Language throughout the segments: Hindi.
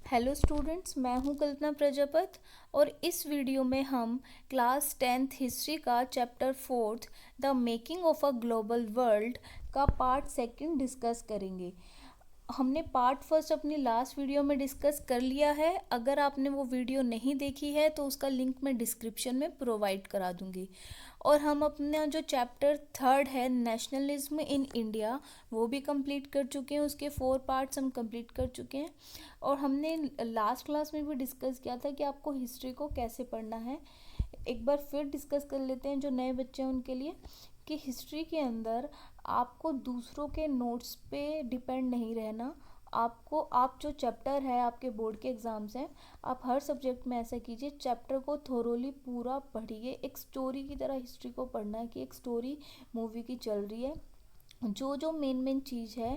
हेलो स्टूडेंट्स, मैं हूं कल्पना प्रजापत और इस वीडियो में हम क्लास 10th हिस्ट्री का chapter 4th the making of a global world का पार्ट सेकंड डिस्कस करेंगे। हमने पार्ट फर्स्ट अपनी लास्ट वीडियो में डिस्कस कर लिया है। अगर आपने वो वीडियो नहीं देखी है तो उसका लिंक मैं डिस्क्रिप्शन में प्रोवाइड करा दूंगी। और हम अपना जो चैप्टर थर्ड है नेशनलिज्म इन इंडिया वो भी कंप्लीट कर चुके हैं। उसके 4 पार्ट्स हम कंप्लीट कर चुके हैं। और हमने लास्ट क्लास में भी डिस्कस किया था कि आपको हिस्ट्री को कैसे पढ़ना है। एक बार फिर डिस्कस कर लेते हैं जो नए बच्चे हैं उनके लिए, कि हिस्ट्री के अंदर आपको दूसरों के नोट्स पे डिपेंड नहीं रहना। आपको आप जो चैप्टर है, आपके बोर्ड के एग्ज़ाम्स हैं, आप हर सब्जेक्ट में ऐसा कीजिए, चैप्टर को थोरोली पूरा पढ़िए। एक स्टोरी की तरह हिस्ट्री को पढ़ना है कि एक स्टोरी मूवी की चल रही है। जो जो मेन चीज़ है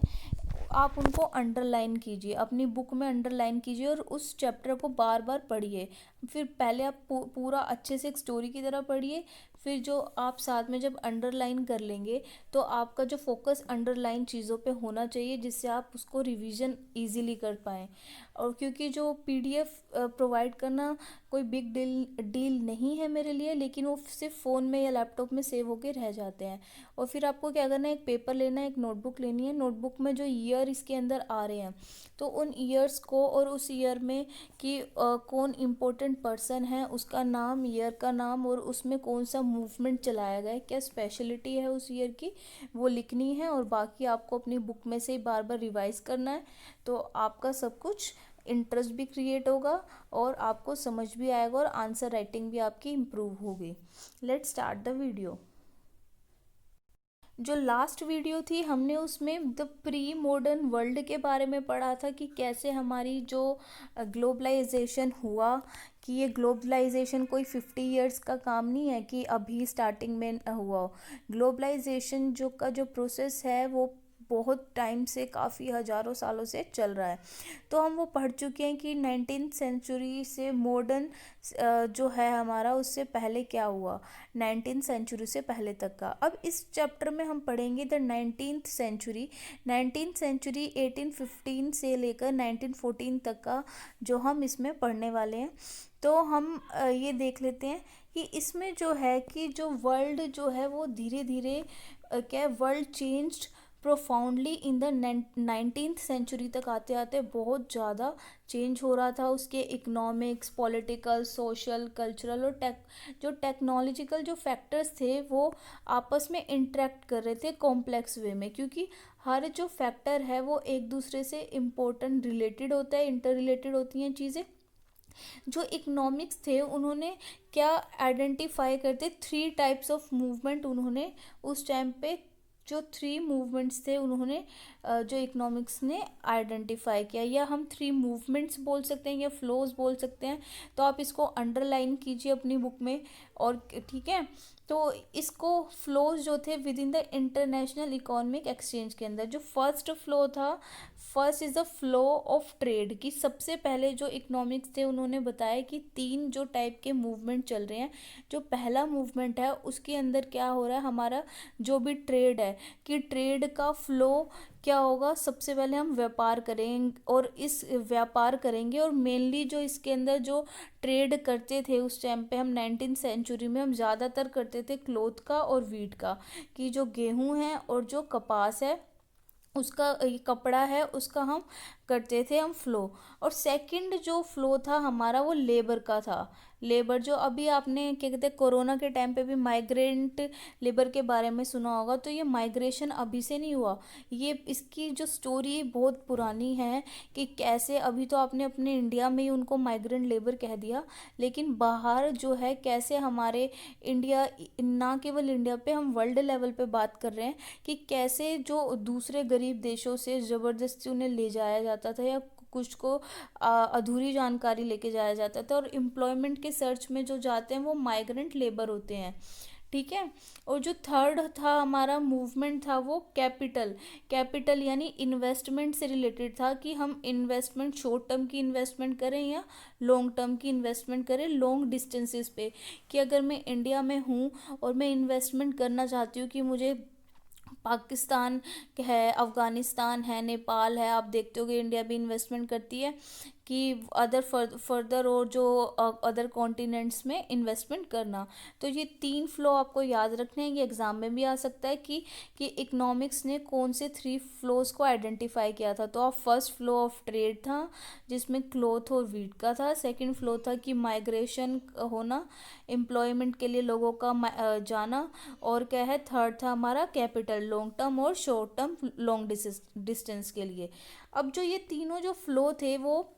आप उनको अंडरलाइन कीजिए, अपनी बुक में अंडरलाइन कीजिए और उस चैप्टर को बार बार पढ़िए। फिर पहले आप पूरा अच्छे से एक स्टोरी की तरह पढ़िए। फिर जो आप साथ में जब अंडरलाइन कर लेंगे तो आपका जो फोकस अंडरलाइन चीज़ों पे होना चाहिए, जिससे आप उसको रिवीजन इजीली कर पाएँ। और क्योंकि जो पीडीएफ प्रोवाइड करना कोई बिग डील नहीं है मेरे लिए, लेकिन वो सिर्फ फ़ोन में या लैपटॉप में सेव होके रह जाते हैं। और फिर आपको क्या करना है, एक पेपर लेना है, एक नोटबुक लेनी है। नोटबुक में जो ईयर इसके अंदर आ रहे हैं तो उन ईयर्स को, और उस ईयर में कि कौन इम्पोर्टेंट पर्सन है उसका नाम, ईयर का नाम, और उसमें कौन सा मूवमेंट चलाया गया है, क्या स्पेशलिटी है उस ईयर की, वो लिखनी है। और बाकी आपको अपनी बुक में से ही बार बार रिवाइज करना है। तो आपका सब कुछ इंटरेस्ट भी क्रिएट होगा और आपको समझ भी आएगा और आंसर राइटिंग भी आपकी इम्प्रूव होगी। Let's start the video. जो लास्ट वीडियो थी हमने उसमें द प्री मॉडर्न वर्ल्ड के बारे में पढ़ा था कि कैसे हमारी जो ग्लोबलाइजेशन हुआ, कि ये ग्लोबलाइजेशन कोई 50 इयर्स का काम नहीं है कि अभी स्टार्टिंग में हुआ हो। ग्लोबलाइजेशन जो प्रोसेस है वो बहुत टाइम से, काफ़ी हज़ारों सालों से चल रहा है। तो हम वो पढ़ चुके हैं कि 19th सेंचुरी से मॉडर्न जो है हमारा, उससे पहले क्या हुआ, 19th सेंचुरी से पहले तक का। अब इस चैप्टर में हम पढ़ेंगे the 19th century. 19th century 1815 से लेकर 1914 तक का जो हम इसमें पढ़ने वाले हैं। तो हम ये देख लेते हैं कि इसमें जो है कि जो वर्ल्ड जो है वो धीरे धीरे क्या, world changed profoundly in the 19th century तक आते आते बहुत ज़्यादा चेंज हो रहा था। उसके इकोनॉमिक्स, पॉलिटिकल, सोशल, कल्चरल और जो टेक्नोलॉजिकल जो फैक्टर्स थे वो आपस में इंटरेक्ट कर रहे थे कॉम्प्लेक्स वे में, क्योंकि हर जो फैक्टर है वो एक दूसरे से इम्पोर्टेंट रिलेटेड होता है, इंटर रिलेटेड होती हैं चीज़ें। जो इकोनॉमिक्स थे उन्होंने क्या आइडेंटिफाई करते, 3 टाइप्स ऑफ मूवमेंट उन्होंने उस टाइम पे, जो 3 मूवमेंट्स थे उन्होंने जो इकोनॉमिक्स ने आइडेंटिफाई किया, या हम 3 मूवमेंट्स बोल सकते हैं या फ्लोज बोल सकते हैं। तो आप इसको अंडरलाइन कीजिए अपनी बुक में। और ठीक है, तो इसको फ्लोज जो थे with in the international economic exchange के अंदर, जो फर्स्ट फ्लो था, first is the flow of trade, की सबसे पहले जो इकोनॉमिक्स थे उन्होंने बताया कि 3 जो टाइप के मूवमेंट चल रहे हैं। जो पहला मूवमेंट है उसके अंदर क्या हो रहा है, हमारा जो भी ट्रेड है, कि ट्रेड का फ्लो क्या होगा, सबसे पहले हम व्यापार करेंगे और इस व्यापार करेंगे। और मेनली जो इसके अंदर जो ट्रेड करते थे उस टाइम पे, हम 19th सेंचुरी में हम ज़्यादातर करते थे क्लोथ का और वीट का, कि जो गेहूं है और जो कपास है उसका, ये कपड़ा है उसका हम करते थे हम फ्लो। और सेकंड जो फ्लो था हमारा वो लेबर का था। लेबर जो अभी आपने क्या कहते हैं, कोरोना के टाइम पे भी माइग्रेंट लेबर के बारे में सुना होगा। तो ये माइग्रेशन अभी से नहीं हुआ, ये इसकी जो स्टोरी बहुत पुरानी है, कि कैसे अभी तो आपने अपने इंडिया में ही उनको माइग्रेंट लेबर कह दिया, लेकिन बाहर जो है कैसे हमारे इंडिया, ना केवल इंडिया पे, हम वर्ल्ड लेवल पे बात कर रहे हैं, कि कैसे जो दूसरे गरीब देशों से ज़बरदस्ती उन्हें ले जाया जाता था, या कुछ को अधूरी जानकारी लेके जाया जाता था। और एम्प्लॉयमेंट के सर्च में जो जाते हैं वो माइग्रेंट लेबर होते हैं। ठीक है। और जो थर्ड था हमारा मूवमेंट था वो कैपिटल यानी इन्वेस्टमेंट से रिलेटेड था, कि हम इन्वेस्टमेंट शॉर्ट टर्म की इन्वेस्टमेंट करें या लॉन्ग टर्म की इन्वेस्टमेंट करें लॉन्ग डिस्टेंसेस पे। कि अगर मैं इंडिया में हूँ और मैं इन्वेस्टमेंट करना चाहती हूँ कि मुझे पाकिस्तान है, अफ़गानिस्तान है, नेपाल है, आप देखते हो कि इंडिया भी इन्वेस्टमेंट करती है कि अदर फर्दर और जो अदर कॉन्टिनेंट्स में इन्वेस्टमेंट करना। तो ये 3 फ्लो आपको याद रखने हैं, ये एग्ज़ाम में भी आ सकता है कि इकोनॉमिक्स ने कौन से 3 फ्लोज को आइडेंटिफाई किया था। तो आप फर्स्ट फ्लो ऑफ ट्रेड था जिसमें क्लॉथ और वीट का था। सेकंड फ्लो था कि माइग्रेशन होना, एम्प्लॉयमेंट के लिए लोगों का जाना। और क्या है, थर्ड था हमारा कैपिटल, लॉन्ग टर्म और शॉर्ट टर्म लॉन्ग डिस्टेंस के लिए। अब जो ये तीनों जो फ्लो थे वो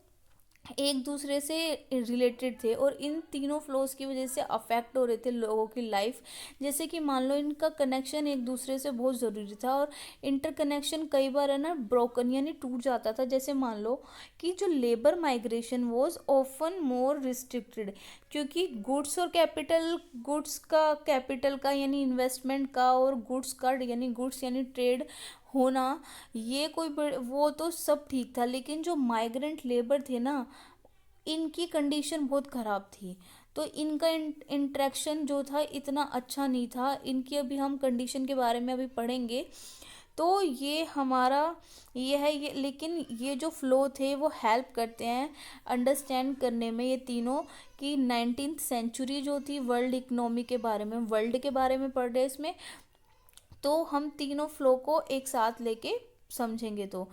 एक दूसरे से रिलेटेड थे और इन तीनों फ्लोज की वजह से अफेक्ट हो रहे थे लोगों की लाइफ। जैसे कि मान लो इनका कनेक्शन एक दूसरे से बहुत ज़रूरी था और इंटरकनेक्शन कई बार है ना ब्रोकन यानी टूट जाता था। जैसे मान लो कि जो labour migration was often more restricted, क्योंकि गुड्स और कैपिटल का यानी इन्वेस्टमेंट का और गुड्स का यानी गुड्स यानी ट्रेड होना, ये वो तो सब ठीक था, लेकिन जो माइग्रेंट लेबर थे ना इनकी कंडीशन बहुत ख़राब थी। तो इनका इंटरेक्शन जो था इतना अच्छा नहीं था। इनकी अभी हम कंडीशन के बारे में अभी पढ़ेंगे। तो ये हमारा ये है ये, लेकिन ये जो फ्लो थे वो हेल्प करते हैं अंडरस्टैंड करने में ये तीनों, कि 19th सेंचुरी जो थी वर्ल्ड इकोनॉमी के बारे में, वर्ल्ड के बारे में पढ़ रहे हैं इसमें। तो हम तीनों फ्लो को एक साथ लेके समझेंगे। तो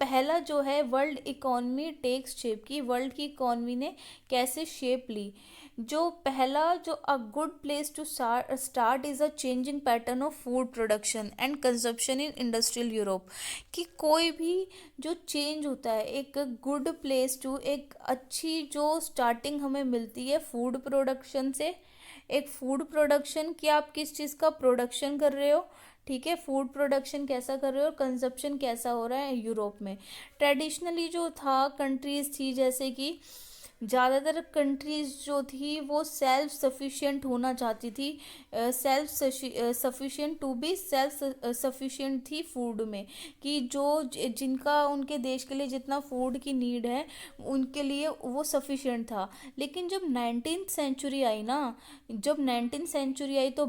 पहला जो है वर्ल्ड इकोनॉमी टेक्स शेप, की वर्ल्ड की इकोनॉमी ने कैसे शेप ली। जो पहला जो a good place to start is a changing pattern of food production and consumption in industrial Europe. कि कोई भी जो चेंज होता है, एक गुड प्लेस टू, एक अच्छी जो स्टार्टिंग हमें मिलती है फूड प्रोडक्शन से। एक फूड प्रोडक्शन कि आप किस चीज़ का प्रोडक्शन कर रहे हो, ठीक है, फूड प्रोडक्शन कैसा कर रहे हो और कंजप्शन कैसा हो रहा है यूरोप में। ट्रेडिशनली जो था कंट्रीज़ थी, जैसे कि ज़्यादातर कंट्रीज़ जो थी वो सेल्फ सफिशिएंट होना चाहती थी, self sufficient to be self sufficient थी फूड में। कि जो जिनका उनके देश के लिए जितना फूड की नीड है उनके लिए वो सफिशिएंट था। लेकिन जब 19th सेंचुरी आई ना, जब 19th सेंचुरी आई तो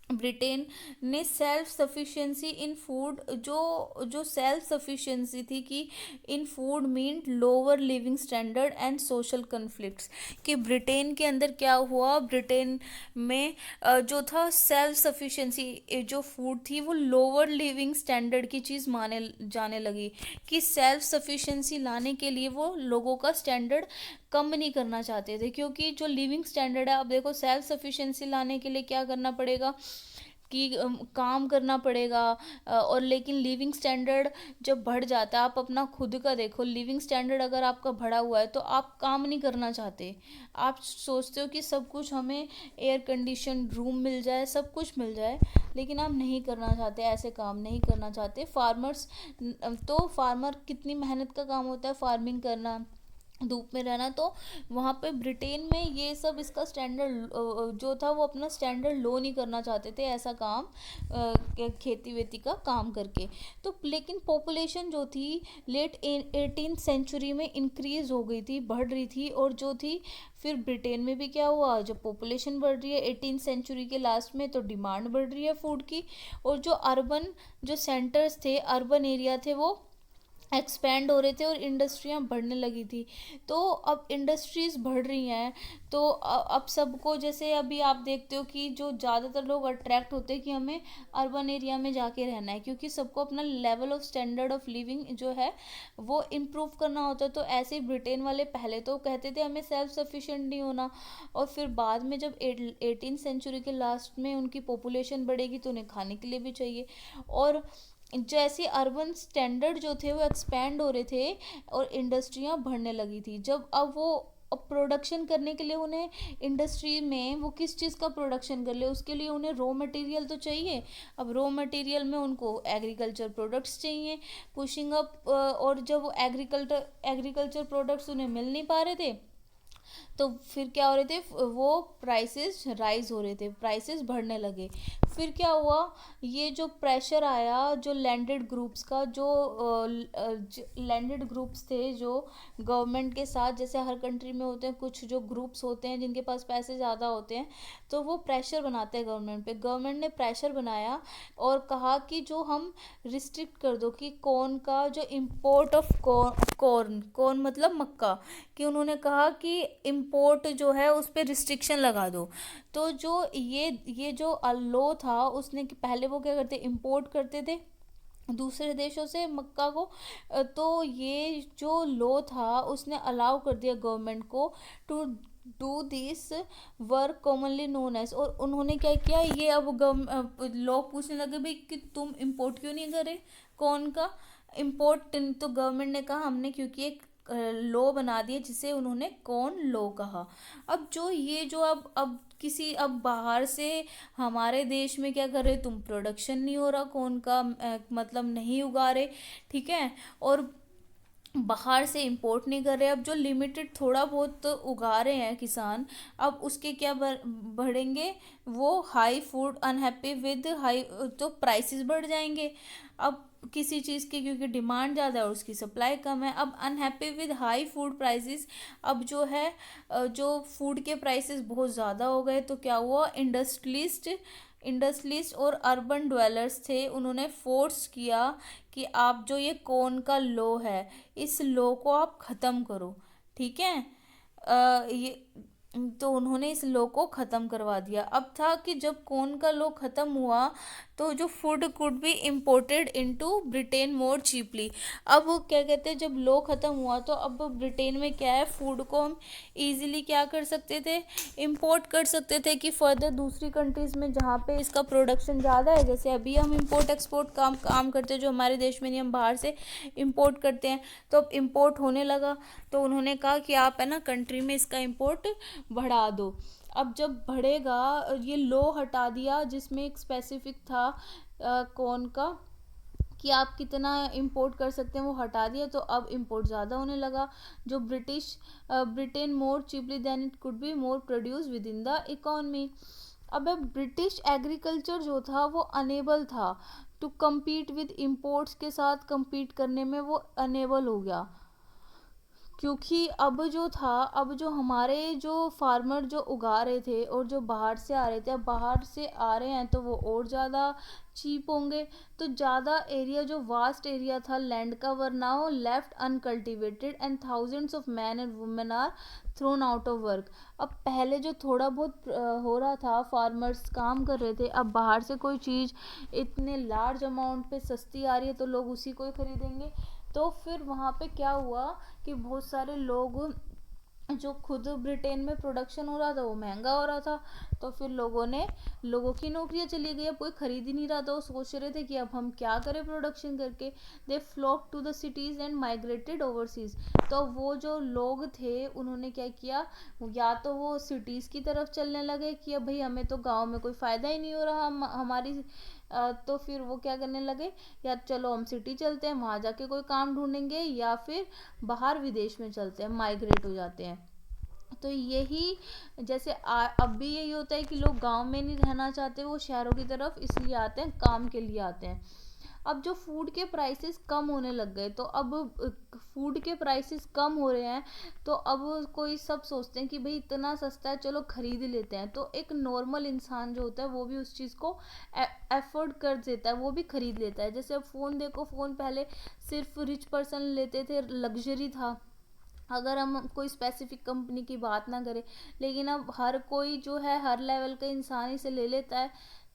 ब्रिटेन ने सेल्फ सफिशिएंसी इन फूड, जो सेल्फ सफिशिएंसी थी कि इन food mean lower living standard and social conflicts. कि ब्रिटेन के अंदर क्या हुआ, ब्रिटेन में जो था सेल्फ सफिशिएंसी जो फूड थी वो लोअर लिविंग स्टैंडर्ड की चीज़ माने जाने लगी। कि सेल्फ सफिशिएंसी लाने के लिए वो लोगों का स्टैंडर्ड कम नहीं करना चाहते थे, क्योंकि जो लिविंग स्टैंडर्ड है, अब देखो सेल्फ सफिशिएंसी लाने के लिए क्या करना पड़ेगा कि काम करना पड़ेगा। और लेकिन लिविंग स्टैंडर्ड जब बढ़ जाता है, आप अपना खुद का देखो, लिविंग स्टैंडर्ड अगर आपका बढ़ा हुआ है तो आप काम नहीं करना चाहते। आप सोचते हो कि सब कुछ हमें एयर कंडीशन रूम मिल जाए, सब कुछ मिल जाए, लेकिन आप नहीं करना चाहते, ऐसे काम नहीं करना चाहते। तो फार्मर कितनी मेहनत का काम होता है फार्मिंग करना, धूप में रहना। तो वहाँ पे ब्रिटेन में ये सब इसका स्टैंडर्ड जो था वो अपना स्टैंडर्ड लो नहीं करना चाहते थे, ऐसा काम खेती वेती का काम करके। तो लेकिन पॉपुलेशन जो थी लेट 18th सेंचुरी में इंक्रीज हो गई थी, बढ़ रही थी। और जो थी फिर ब्रिटेन में भी क्या हुआ, जब पॉपुलेशन बढ़ रही है 18th सेंचुरी के लास्ट में, तो डिमांड बढ़ रही है फूड की। और जो अर्बन जो सेंटर्स थे, अर्बन एरिया थे, वो एक्सपेंड हो रहे थे और इंडस्ट्रियां बढ़ने लगी थी। तो अब इंडस्ट्रीज़ बढ़ रही हैं, तो अब सबको, जैसे अभी आप देखते हो कि जो ज़्यादातर लोग अट्रैक्ट होते हैं कि हमें अर्बन एरिया में जाके रहना है, क्योंकि सबको अपना level of standard of living जो है वो इम्प्रूव करना होता है। तो ऐसे ही ब्रिटेन वाले पहले तो कहते थे हमें सेल्फ सफिशिएंट नहीं होना, और फिर बाद में जब 18th सेंचुरी के लास्ट में उनकी पॉपुलेशन बढ़ेगी तो उन्हें खाने के लिए भी चाहिए। और जैसे अर्बन स्टैंडर्ड जो थे वो एक्सपैंड हो रहे थे और इंडस्ट्रियां बढ़ने लगी थी। जब अब वो प्रोडक्शन करने के लिए उन्हें इंडस्ट्री में वो किस चीज़ का प्रोडक्शन कर ले, उसके लिए उन्हें रॉ मटेरियल तो चाहिए। अब रॉ मटेरियल में उनको एग्रीकल्चर प्रोडक्ट्स चाहिए, पुशिंग अप। और जब वो एग्रीकल्चर प्रोडक्ट्स उन्हें मिल नहीं पा रहे थे, तो फिर क्या हो रहे थे, वो प्राइसेस राइज हो रहे थे, प्राइसेस बढ़ने लगे। फिर क्या हुआ, ये जो प्रेशर आया जो लैंडेड ग्रुप्स का, जो लैंडेड ग्रुप्स थे जो गवर्नमेंट के साथ, जैसे हर कंट्री में होते हैं कुछ जो ग्रुप्स होते हैं जिनके पास पैसे ज़्यादा होते हैं, तो वो प्रेशर बनाते हैं गवर्नमेंट पे। गवर्नमेंट ने प्रेशर बनाया और कहा कि जो हम रिस्ट्रिक्ट कर दो कि कॉर्न का जो इम्पोर्ट ऑफ कॉर्न, कॉर्न मतलब मक्का, कि उन्होंने कहा कि इम्पोर्ट जो है उस पर रिस्ट्रिक्शन लगा दो। तो जो ये जो लॉ था उसने कि पहले वो क्या करते, इम्पोर्ट करते थे दूसरे देशों से मक्का को, तो ये जो लॉ था उसने अलाउ कर दिया गवर्नमेंट को to do this work commonly known as. और उन्होंने क्या किया, ये अब लोग पूछने लगे भाई कि तुम इम्पोर्ट क्यों नहीं करे कौन का इम्पोर्ट, तो गवर्नमेंट ने कहा हमने क्योंकि एक लॉ बना दिया जिसे उन्होंने कौन लॉ कहा। अब जो ये जो अब किसी अब बाहर से हमारे देश में क्या कर रहे, तुम प्रोडक्शन नहीं हो रहा कौन का, मतलब नहीं उगा रहे, ठीक है, और बाहर से इंपोर्ट नहीं कर रहे, अब जो लिमिटेड थोड़ा बहुत तो उगा रहे हैं किसान, अब उसके क्या बढ़ेंगे, वो high food unhappy with high, तो प्राइसेस बढ़ जाएंगे। अब किसी चीज़ की क्योंकि डिमांड ज़्यादा है और उसकी सप्लाई कम है, अब unhappy with high food prices, अब जो है जो फूड के प्राइसेस बहुत ज़्यादा हो गए, तो क्या हुआ, इंडस्ट्रियलिस्ट और अर्बन ड्वेलर्स थे, उन्होंने फोर्स किया कि आप जो ये कौन का लॉ है इस लॉ को आप ख़त्म करो, ठीक है। ये तो उन्होंने इस लॉ को ख़त्म करवा दिया। अब था कि जब कौन का लॉ ख़त्म हुआ तो जो food could be imported into Britain more cheaply. अब वो क्या कहते हैं, जब लॉ ख़त्म हुआ तो अब ब्रिटेन में क्या है, फूड को हम इजीली क्या कर सकते थे, इंपोर्ट कर सकते थे कि फर्दर दूसरी कंट्रीज़ में जहाँ पे इसका प्रोडक्शन ज़्यादा है, जैसे अभी हम इंपोर्ट एक्सपोर्ट काम करते हैं जो हमारे देश में नहीं, हम बाहर से इंपोर्ट करते हैं, तो अब इंपोर्ट होने लगा, तो उन्होंने कहा कि आप है ना कंट्री में इसका इंपोर्ट बढ़ा दो। अब जब बढ़ेगा, ये लो हटा दिया जिसमें एक स्पेसिफिक था कौन का कि आप कितना इंपोर्ट कर सकते हैं, वो हटा दिया, तो अब इंपोर्ट ज़्यादा होने लगा। जो Britain more cheaply than it could be more produce within the economy. अब ब्रिटिश एग्रीकल्चर जो था वो अनेबल था टू compete विद इम्पोर्ट्स के साथ compete करने में वो अनेबल हो गया, क्योंकि अब जो हमारे जो फार्मर जो उगा रहे थे और जो बाहर से आ रहे थे, अब बाहर से आ रहे हैं तो वो और ज़्यादा चीप होंगे, तो ज़्यादा एरिया जो वास्ट एरिया था लैंड का were now left uncultivated and thousands of man and women are thrown out of work. अब पहले जो थोड़ा बहुत हो रहा था, फार्मर्स काम कर रहे थे, अब बाहर से कोई चीज़ इतने लार्ज अमाउंट पे सस्ती आ रही है तो लोग उसी को ही खरीदेंगे। तो फिर वहाँ पे क्या हुआ कि बहुत सारे लोग, जो खुद ब्रिटेन में प्रोडक्शन हो रहा था वो महंगा हो रहा था, तो फिर लोगों की नौकरियां चली गई, अब कोई खरीद ही नहीं रहा था, वो सोच रहे थे कि अब हम क्या करें प्रोडक्शन करके। They flock to the cities and migrated overseas. तो वो जो लोग थे उन्होंने क्या किया, या तो वो सिटीज़ की तरफ चलने लगे कि अब भाई हमें तो गाँव में कोई फ़ायदा ही नहीं हो रहा, हमारी तो फिर वो क्या करने लगे, या चलो हम सिटी चलते हैं वहाँ जाके कोई काम ढूंढेंगे, या फिर बाहर विदेश में चलते हैं, माइग्रेट हो जाते हैं। तो यही जैसे अब भी यही होता है कि लोग गांव में नहीं रहना चाहते, वो शहरों की तरफ इसलिए आते हैं, काम के लिए आते हैं। अब जो फूड के प्राइसेस कम होने लग गए, तो अब फूड के प्राइसेस कम हो रहे हैं, तो अब कोई सब सोचते हैं कि भाई इतना सस्ता है चलो खरीद लेते हैं, तो एक नॉर्मल इंसान जो होता है वो भी उस चीज़ को एफोर्ड कर देता है, वो भी खरीद लेता है। जैसे अब फ़ोन देखो, फ़ोन पहले सिर्फ रिच पर्सन लेते थे, लग्जरी था, अगर हम कोई स्पेसिफिक कंपनी की बात ना करें, लेकिन अब हर कोई जो है हर लेवल का इंसान इसे ले लेता है,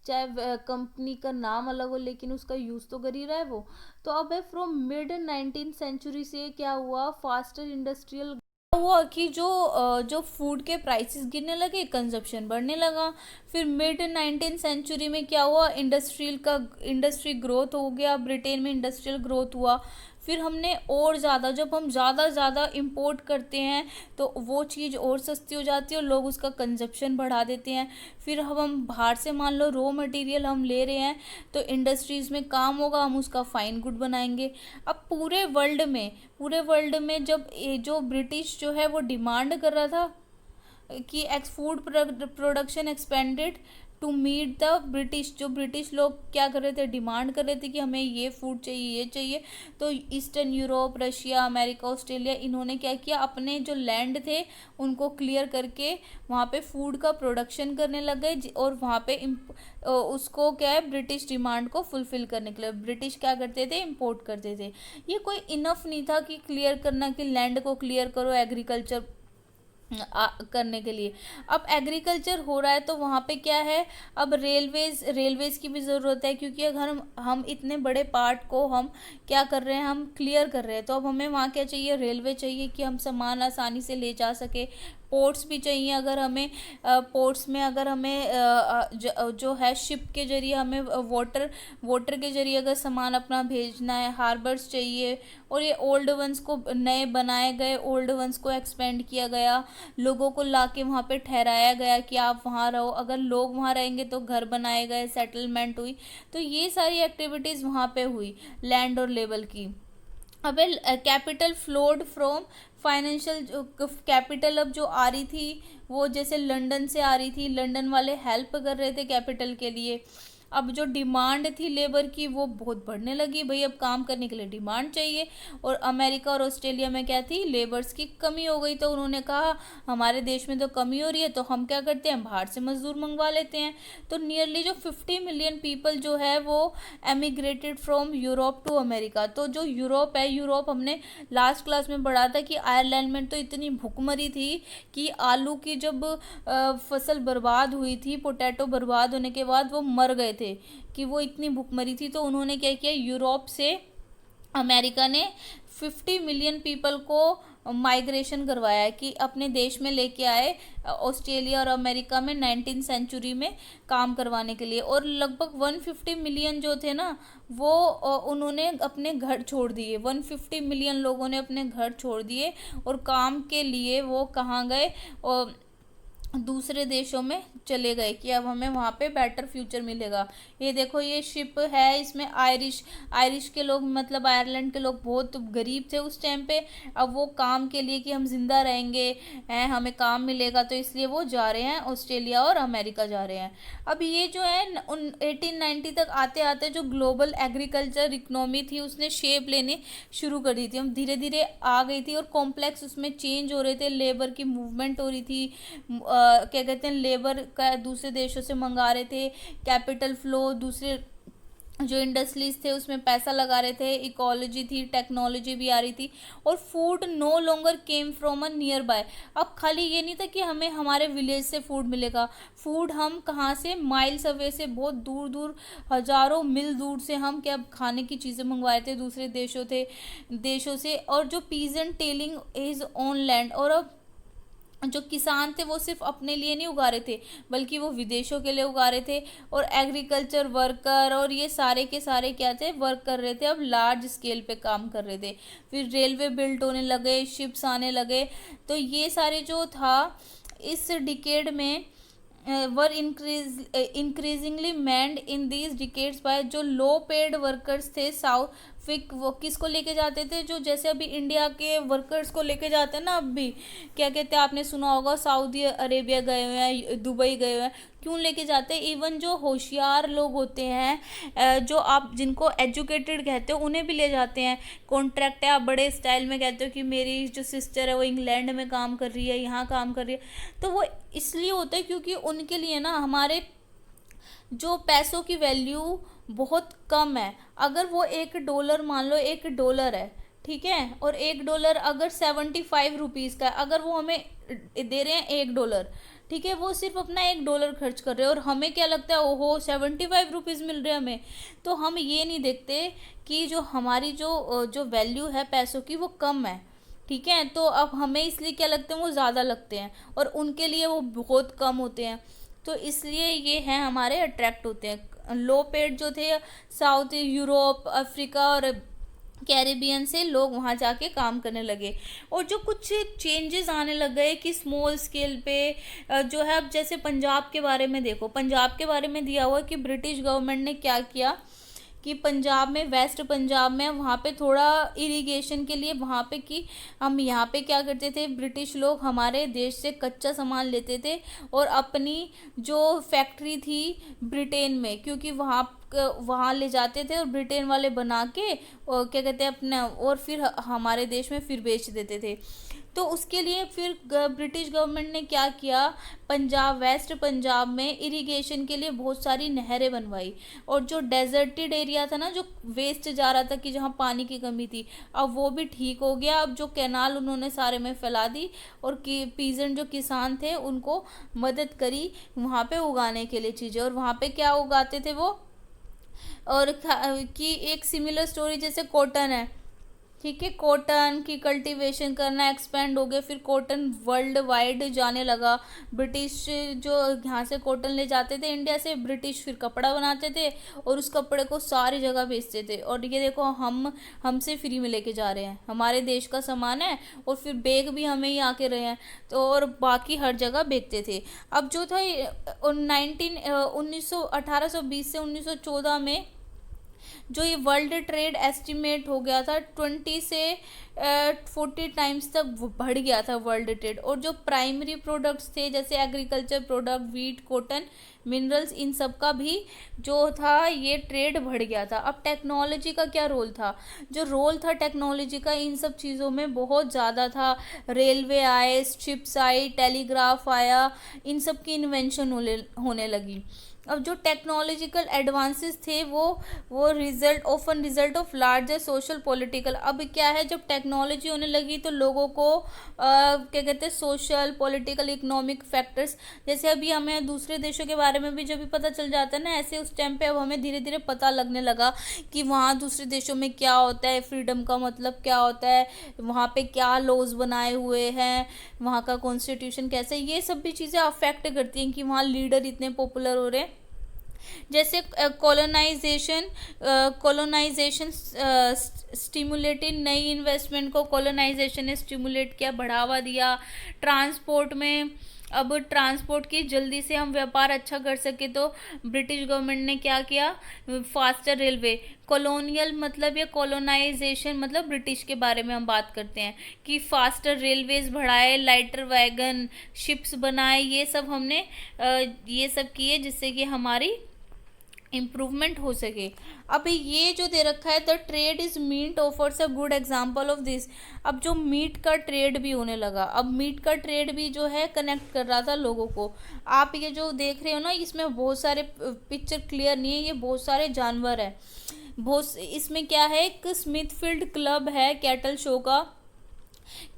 चाहे कंपनी का नाम अलग हो लेकिन उसका यूज़ तो कर ही रहा है वो। तो अब है फ्रॉम मिड 19th सेंचुरी से क्या हुआ, फास्टर इंडस्ट्रियल हुआ कि जो फूड के प्राइसेस गिरने लगे, कंजप्शन बढ़ने लगा। फिर मिड 19th सेंचुरी में क्या हुआ, इंडस्ट्री ग्रोथ हो गया, ब्रिटेन में इंडस्ट्रियल ग्रोथ हुआ। फिर हमने और ज़्यादा, जब हम ज़्यादा इंपोर्ट करते हैं तो वो चीज़ और सस्ती हो जाती है और लोग उसका कंजप्शन बढ़ा देते हैं। फिर हम बाहर से मान लो रॉ मटेरियल हम ले रहे हैं, तो इंडस्ट्रीज़ में काम होगा, हम उसका फाइन गुड बनाएंगे। अब पूरे वर्ल्ड में जब जो ब्रिटिश जो है वो डिमांड कर रहा था कि food production expanded to meet the British, जो ब्रिटिश लोग क्या कर रहे थे, डिमांड कर रहे थे कि हमें ये फूड चाहिए, ये चाहिए। तो eastern Europe, Russia, America, Australia, इन्होंने क्या किया, अपने जो लैंड थे उनको क्लियर करके वहाँ पे फूड का प्रोडक्शन करने लग गए, और वहाँ पे उसको क्या है, ब्रिटिश डिमांड को फुलफिल करने के लिए ब्रिटिश क्या करते थे, इंपोर्ट करते थे। ये कोई इनफ नहीं था कि क्लियर करना, कि लैंड को क्लियर करो एग्रीकल्चर करने के लिए। अब एग्रीकल्चर हो रहा है तो वहाँ पे क्या है, अब रेलवेज की भी ज़रूरत है, क्योंकि अगर हम इतने बड़े पार्ट को हम क्या कर रहे हैं, हम क्लियर कर रहे हैं, तो अब हमें वहाँ क्या चाहिए, रेलवे चाहिए कि हम सामान आसानी से ले जा सके। पोर्ट्स भी चाहिए, अगर हमें पोर्ट्स में अगर हमें जो है शिप के जरिए हमें वाटर के जरिए अगर सामान अपना भेजना है, हार्बर्स चाहिए। और ये ओल्ड वंस को, नए बनाए गए ओल्ड वंस को एक्सपेंड किया गया, लोगों को लाके वहाँ पे ठहराया गया कि आप वहाँ रहो, अगर लोग वहाँ रहेंगे तो घर बनाए गए, सेटलमेंट हुई। तो ये सारी एक्टिविटीज़ वहाँ पे हुई लैंड और लेवल की। अब capital flowed from financial, capital अब जो आ रही थी वो जैसे लंदन से आ रही थी, लंदन वाले हेल्प कर रहे थे कैपिटल के लिए। अब जो डिमांड थी लेबर की वो बहुत बढ़ने लगी, भाई अब काम करने के लिए डिमांड चाहिए। और अमेरिका और ऑस्ट्रेलिया में क्या थी, लेबर्स की कमी हो गई, तो उन्होंने कहा हमारे देश में तो कमी हो रही है, तो हम क्या करते हैं, बाहर से मजदूर मंगवा लेते हैं। तो नियरली जो 50 मिलियन पीपल जो है वो एमिग्रेटेड फ्रॉम यूरोप टू अमेरिका। तो जो यूरोप है, यूरोप हमने लास्ट क्लास में पढ़ा था कि आयरलैंड में तो इतनी भुखमरी थी कि आलू की जब फसल बर्बाद हुई थी, पोटैटो बर्बाद होने के बाद वो मर गए थे, कि वो इतनी भुखमरी थी। तो उन्होंने क्या किया, यूरोप से अमेरिका ने 50 मिलियन पीपल को माइग्रेशन करवाया कि अपने देश में लेके आए, ऑस्ट्रेलिया और अमेरिका में 19th सेंचुरी में काम करवाने के लिए। और लगभग 150 मिलियन जो थे ना, वो उन्होंने अपने घर छोड़ दिए, 150 मिलियन लोगों ने अपने घर छोड़ दिए और काम के लिए वो कहाँ गए, और दूसरे देशों में चले गए कि अब हमें वहाँ पे बेटर फ्यूचर मिलेगा। ये देखो ये शिप है, इसमें आयरिश के लोग, मतलब आयरलैंड के लोग बहुत गरीब थे उस टाइम पे। अब वो काम के लिए कि हम जिंदा रहेंगे, हमें काम मिलेगा, तो इसलिए वो जा रहे हैं ऑस्ट्रेलिया और अमेरिका जा रहे हैं। अब ये जो है 1890 तक आते आते जो ग्लोबल एग्रीकल्चर इकोनॉमी थी उसने शेप लेने शुरू कर दी थी, हम धीरे धीरे आ गई थी, और कॉम्प्लेक्स उसमें चेंज हो रहे थे, लेबर की मूवमेंट हो रही थी, क्या कहते हैं, लेबर का दूसरे देशों से मंगा रहे थे, कैपिटल फ्लो, दूसरे जो इंडस्ट्रीज थे उसमें पैसा लगा रहे थे, इकोलॉजी थी, टेक्नोलॉजी भी आ रही थी। और food no longer came from a nearby. अब खाली ये नहीं था कि हमें हमारे विलेज से फूड मिलेगा, फूड हम कहाँ से, माइल्स अवे से, बहुत दूर दूर, हजारों मील दूर से हम क्या खाने की चीज़ें मंगवाए थे दूसरे देशों से। और जो peasant telling is on land, और अब जो किसान थे वो सिर्फ अपने लिए नहीं उगा रहे थे, बल्कि वो विदेशों के लिए उगा रहे थे। और एग्रीकल्चर वर्कर और ये सारे के सारे क्या थे, वर्क कर रहे थे, अब लार्ज स्केल पे काम कर रहे थे। फिर रेलवे बिल्ड होने लगे, शिप्स आने लगे। तो ये सारे जो था इस डिकेड में were increasingly manned in these decades by जो लो पेड वर्कर्स थे। साउथ फिक वो किसको लेके जाते थे, जो जैसे अभी इंडिया के वर्कर्स को लेके जाते हैं ना, अब भी क्या कहते हैं, आपने सुना होगा, सऊदी अरेबिया गए हुए हैं, दुबई गए हुए हैं, क्यों लेके जाते हैं। इवन जो होशियार लोग होते हैं, जो आप जिनको एजुकेटेड कहते हो, उन्हें भी ले जाते हैं। कॉन्ट्रैक्ट है, आप बड़े स्टाइल में कहते हो कि मेरी जो सिस्टर है वो इंग्लैंड में काम कर रही है, यहाँ काम कर रही है, तो वो इसलिए होता है क्योंकि उनके लिए ना हमारे जो पैसों की वैल्यू बहुत कम है। अगर वो $1 मान लो $1 है, ठीक है, और $1 अगर 75 रुपीज़ का है, अगर वो हमें दे रहे हैं $1, ठीक है, वो सिर्फ अपना $1 खर्च कर रहे हैं, और हमें क्या लगता है, ओहो 75 रुपीज़ मिल रहे हैं हमें। तो हम ये नहीं देखते कि जो हमारी जो वैल्यू है पैसों की वो कम है, ठीक है। तो अब हमें इसलिए क्या लगते हैं, वो ज़्यादा लगते हैं, और उनके लिए वो बहुत कम होते हैं। तो इसलिए ये हैं हमारे अट्रैक्ट होते हैं। लो पेड जो थे साउथ यूरोप, अफ्रीका और कैरिबियन से लोग वहाँ जाके काम करने लगे। और जो कुछ चेंजेस आने लग गए कि स्मॉल स्केल पे जो है, अब जैसे पंजाब के बारे में देखो, पंजाब के बारे में दिया हुआ कि ब्रिटिश गवर्नमेंट ने क्या किया कि पंजाब में, वेस्ट पंजाब में, वहाँ पे थोड़ा इरिगेशन के लिए वहाँ पे कि हम यहाँ पे क्या करते थे, ब्रिटिश लोग हमारे देश से कच्चा सामान लेते थे और अपनी जो फैक्ट्री थी ब्रिटेन में, क्योंकि वहाँ ले जाते थे और ब्रिटेन वाले बना के और क्या कहते हैं अपना, और फिर हमारे देश में फिर बेच देते थे। तो उसके लिए फिर ब्रिटिश गवर्नमेंट ने क्या किया, पंजाब, वेस्ट पंजाब में इरिगेशन के लिए बहुत सारी नहरें बनवाई, और जो डेजर्टेड एरिया था ना, जो वेस्ट जा रहा था, कि जहाँ पानी की कमी थी, अब वो भी ठीक हो गया। अब जो कैनाल उन्होंने सारे में फैला दी, और कि पीजेंट जो किसान थे उनको मदद करी वहाँ पे उगाने के लिए चीज़ें। और वहाँ पे क्या उगाते थे वो, और कि एक सिमिलर स्टोरी जैसे कॉटन है, ठीक है, कॉटन की कल्टीवेशन करना एक्सपेंड हो गया, फिर कॉटन वर्ल्ड वाइड जाने लगा। ब्रिटिश जो यहाँ से कॉटन ले जाते थे इंडिया से, ब्रिटिश फिर कपड़ा बनाते थे और उस कपड़े को सारी जगह बेचते थे, और ये देखो हमसे फ्री में लेके जा रहे हैं, हमारे देश का सामान है और फिर बेच भी हमें ही आके रहे हैं, तो और बाकी हर जगह बेचते थे। अब जो था 1820 से 1914 में जो ये वर्ल्ड ट्रेड एस्टिमेट हो गया था 20 से 40 टाइम्स तक बढ़ गया था वर्ल्ड ट्रेड। और जो प्राइमरी प्रोडक्ट्स थे जैसे agriculture product, wheat, cotton, minerals, इन सब का भी जो था ये ट्रेड बढ़ गया था। अब टेक्नोलॉजी का क्या रोल था, जो रोल था टेक्नोलॉजी का इन सब चीज़ों में बहुत ज़्यादा था। रेलवे आए, शिप्स आई, टेलीग्राफ आया, इन सब की इन्वेंशन होने लगी। अब जो टेक्नोलॉजिकल एडवांसेस थे वो result of larger social political. अब क्या है, जब टेक्नोलॉजी होने लगी तो लोगों को क्या कहते हैं, सोशल, पॉलिटिकल, इकोनॉमिक फैक्टर्स, जैसे अभी हमें दूसरे देशों के बारे में भी जब भी पता चल जाता है ना, ऐसे उस टाइम पे अब हमें धीरे धीरे पता लगने लगा कि वहाँ दूसरे देशों में क्या होता है, फ्रीडम का मतलब क्या होता है, वहाँ पे क्या लॉज बनाए हुए हैं, वहाँ का कॉन्स्टिट्यूशन कैसे, ये सब भी चीज़ें अफेक्ट करती हैं कि वहाँ लीडर इतने पॉपुलर हो रहे हैं। जैसे कॉलोनाइजेशन स्टिमुलेटेड, नई इन्वेस्टमेंट को कॉलोनाइजेशन ने स्टिमुलेट किया, बढ़ावा दिया। ट्रांसपोर्ट में, अब ट्रांसपोर्ट की जल्दी से हम व्यापार अच्छा कर सके तो ब्रिटिश गवर्नमेंट ने क्या किया, फास्टर रेलवे। कॉलोनियल मतलब या कॉलोनाइजेशन मतलब ब्रिटिश के बारे में हम बात करते हैं कि फास्टर रेलवेज बढ़ाए, लाइटर वैगन, शिप्स बनाए, ये सब हमने ये सब किए जिससे कि हमारी इम्प्रूवमेंट हो सके। अब ये जो दे रखा है, the trade is meat offers a good example of this. अब जो मीट का ट्रेड भी होने लगा, अब मीट का ट्रेड भी जो है कनेक्ट कर रहा था लोगों को। आप ये जो देख रहे हो ना, इसमें बहुत सारे पिक्चर क्लियर नहीं है, ये बहुत सारे जानवर है, बहुत इसमें क्या है, एक स्मिथफील्ड क्लब है कैटल शो का,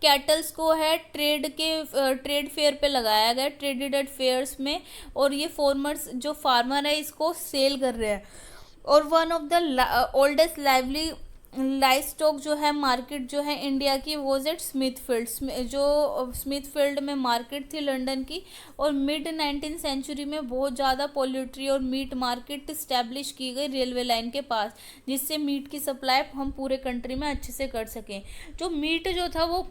कैटल्स को है ट्रेड फेयर पे लगाया गया, ट्रेडेड फेयर्स में, और ये जो फार्मर है इसको सेल कर रहे हैं। और one of the oldest live stock जो है मार्केट जो है इंडिया की, वो एट स्मिथफील्ड, जो स्मिथफील्ड में मार्केट थी लंदन की। और मिड 19th सेंचुरी में बहुत ज़्यादा पोल्ट्री और मीट मार्केट स्टैब्लिश की गई रेलवे लाइन के पास, जिससे मीट की सप्लाई हम पूरे कंट्री में अच्छे से कर सकें। जो मीट जो था वो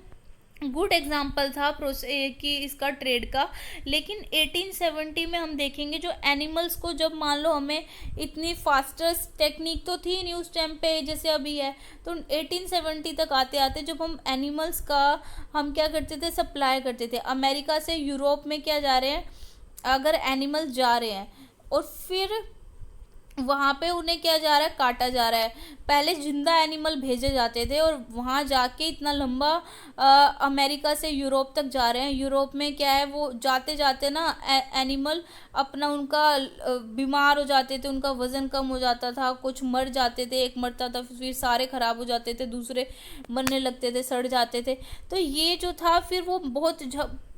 गुड एग्जाम्पल था कि इसका ट्रेड का। लेकिन 1870 में हम देखेंगे जो एनिमल्स को, जब मान लो हमें इतनी फास्टेस्ट टेक्निक तो थी नहीं उस टाइम पे जैसे अभी है, तो 1870 तक आते आते जब हम एनिमल्स का हम क्या करते थे, सप्लाई करते थे अमेरिका से यूरोप में। क्या जा रहे हैं, अगर एनिमल्स जा रहे हैं और फिर वहाँ पे उन्हें क्या जा रहा है, काटा जा रहा है। पहले जिंदा एनिमल भेजे जाते थे और वहाँ जाके इतना लंबा अमेरिका से यूरोप तक जा रहे हैं। यूरोप में क्या है, वो जाते जाते ना एनिमल अपना उनका बीमार हो जाते थे, उनका वज़न कम हो जाता था, कुछ मर जाते थे, एक मरता था फिर सारे ख़राब हो जाते थे, दूसरे मरने लगते थे, सड़ जाते थे। तो ये जो था फिर वो बहुत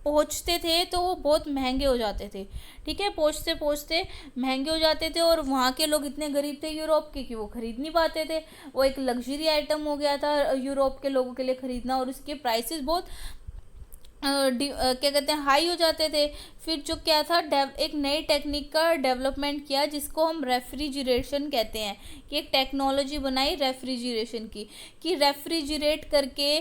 पहुँचते थे तो वो बहुत महंगे हो जाते थे, ठीक है, पहुँचते पहुँचते महंगे हो जाते थे। और वहाँ के लोग इतने गरीब थे यूरोप के कि वो ख़रीद नहीं पाते थे। वो एक लग्जरी आइटम हो गया था यूरोप के लोगों के लिए ख़रीदना, और उसके प्राइसेस बहुत क्या कहते हैं, हाई हो जाते थे। फिर जो क्या था, एक नई टेक्निक का डेवलपमेंट किया जिसको हम रेफ्रिजरेशन कहते हैं, कि एक टेक्नोलॉजी बनाई रेफ्रिजरेशन की, कि रेफ्रिजरेट करके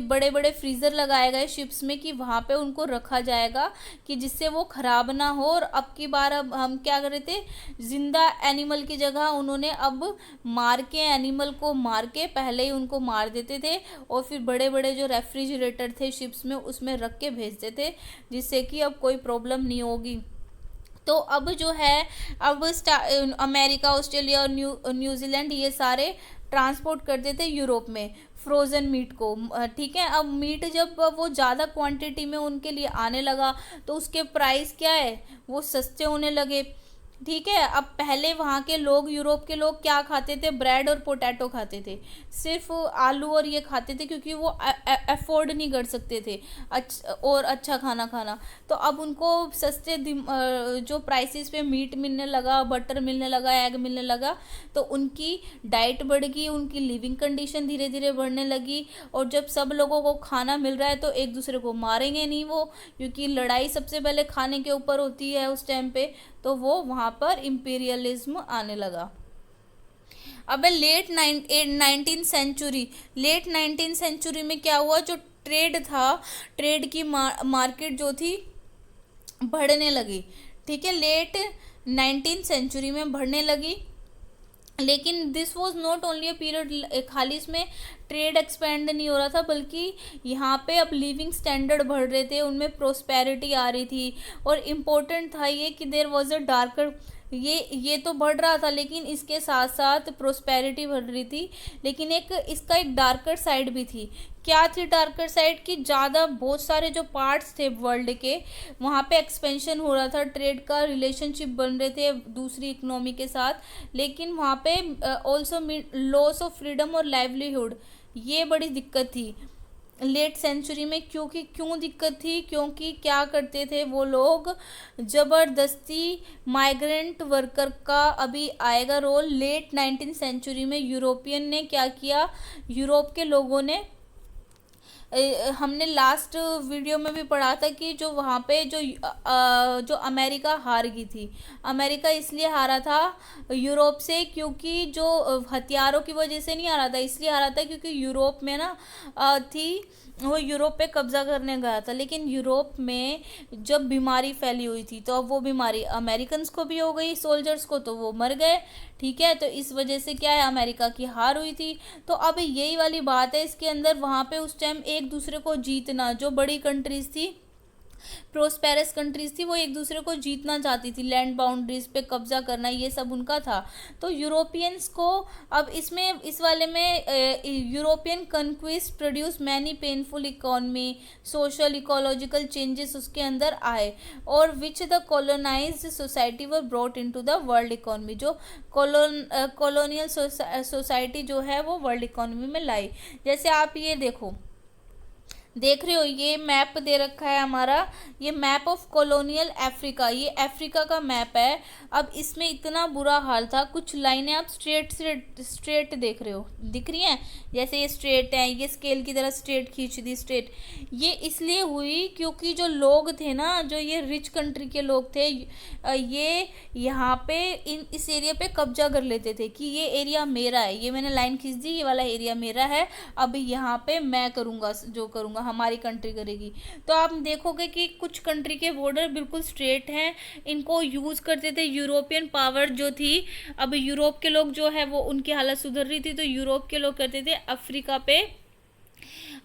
बड़े बड़े फ्रीज़र लगाए गए शिप्स में कि वहाँ पे उनको रखा जाएगा कि जिससे वो ख़राब ना हो। और अब की बार अब हम क्या कर रहे थे, ज़िंदा एनिमल की जगह उन्होंने अब मार के, एनिमल को मार के पहले ही उनको मार देते थे और फिर बड़े बड़े जो रेफ्रिजरेटर थे शिप्स में उसमें रख के भेजते थे, जिससे कि अब कोई प्रॉब्लम नहीं होगी। तो अब जो है, अब अमेरिका, ऑस्ट्रेलिया और न्यूजीलैंड ये सारे ट्रांसपोर्ट करते थे यूरोप में फ्रोज़न मीट को। ठीक है, अब मीट जब वो ज़्यादा क्वांटिटी में उनके लिए आने लगा तो उसके प्राइस क्या है, वो सस्ते होने लगे। ठीक है, अब पहले वहाँ के लोग, यूरोप के लोग क्या खाते थे, ब्रेड और पोटैटो खाते थे, सिर्फ आलू और ये खाते थे क्योंकि वो अफोर्ड नहीं कर सकते थे और अच्छा खाना खाना। तो अब उनको सस्ते जो प्राइसेस पे मीट मिलने लगा, बटर मिलने लगा, एग मिलने लगा, तो उनकी डाइट बढ़ गई, उनकी लिविंग कंडीशन धीरे धीरे बढ़ने लगी। और जब सब लोगों को खाना मिल रहा है तो एक दूसरे को मारेंगे नहीं वो, क्योंकि लड़ाई सबसे पहले खाने के ऊपर होती है उस टाइम पे। तो वो वहाँ पर इम्पीरियलिज्म आने लगा। अब लेट 19th सेंचुरी में क्या हुआ, जो ट्रेड था, ट्रेड की मार्केट जो थी बढ़ने लगी। ठीक है, लेट 19th सेंचुरी में बढ़ने लगी। लेकिन this was not only a period, खाली इसमें ट्रेड एक्सपेंड नहीं हो रहा था, बल्कि यहाँ पे अब लिविंग स्टैंडर्ड बढ़ रहे थे, उनमें प्रोस्पेरिटी आ रही थी। और इम्पोर्टेंट था ये कि देयर वॉज अ डार्कर, ये तो बढ़ रहा था लेकिन इसके साथ साथ प्रोस्पेरिटी बढ़ रही थी। लेकिन एक इसका एक डार्कर साइड भी थी। क्या थी डार्कर साइड, कि ज़्यादा बहुत सारे जो पार्ट्स थे वर्ल्ड के, वहाँ पे एक्सपेंशन हो रहा था, ट्रेड का रिलेशनशिप बन रहे थे दूसरी इकोनॉमी के साथ। लेकिन वहाँ पे ऑल्सो लॉस ऑफ फ्रीडम और लाइवलीहुड, ये बड़ी दिक्कत थी लेट सेंचुरी में। क्योंकि क्यों दिक्कत थी, क्योंकि क्या करते थे वो लोग, ज़बरदस्ती माइग्रेंट वर्कर का अभी आएगा रोल। लेट 19th सेंचुरी में यूरोपियन ने क्या किया, यूरोप के लोगों ने, हमने लास्ट वीडियो में भी पढ़ा था कि जो वहाँ पे जो अमेरिका हार गई थी, अमेरिका इसलिए हारा था यूरोप से, क्योंकि जो हथियारों की वजह से नहीं हारा था, इसलिए हारा था क्योंकि यूरोप में ना थी, वो यूरोप पे कब्जा करने गया था। लेकिन यूरोप में जब बीमारी फैली हुई थी तो अब वो बीमारी अमेरिकन्स को भी हो गई, सोल्जर्स को, तो वो मर गए। ठीक है, तो इस वजह से क्या है, अमेरिका की हार हुई थी। तो अब यही वाली बात है इसके अंदर, वहाँ पे उस टाइम एक दूसरे को जीतना, जो बड़ी कंट्रीज थी, प्रोस्पेरस कंट्रीज थी, वो एक दूसरे को जीतना चाहती थी, लैंड बाउंड्रीज पे कब्जा करना, ये सब उनका था। तो यूरोपियंस को अब इसमें, इस वाले में European conquest produce many painful economy, social ecological changes उसके अंदर आए, और which the colonised society were brought into the world economy, जो कॉलोनियल सोसाइटी जो है वो वर्ल्ड इकोनॉमी में लाई। जैसे आप ये देख रहे हो, ये मैप दे रखा है हमारा, ये मैप ऑफ कॉलोनियल अफ्रीका, ये अफ्रीका का मैप है। अब इसमें इतना बुरा हाल था, कुछ लाइनें आप स्ट्रेट देख रहे हो, दिख रही हैं, जैसे ये स्ट्रेट है, ये स्केल की तरह स्ट्रेट खींच दी स्ट्रेट। ये इसलिए हुई क्योंकि जो लोग थे ना, जो ये रिच कंट्री के लोग थे, ये यहाँ पे इस एरिया पे कब्जा कर लेते थे कि ये एरिया मेरा है, ये मैंने लाइन खींच दी, ये वाला एरिया मेरा है, अब यहाँ पे मैं करूँगा, जो करूँगा हमारी कंट्री करेगी। तो आप देखोगे कि कुछ कंट्री के बॉर्डर बिल्कुल स्ट्रेट हैं, इनको यूज़ करते थे यूरोपियन पावर जो थी। अब यूरोप के लोग जो है वो, उनकी हालत सुधर रही थी, तो यूरोप के लोग करते थे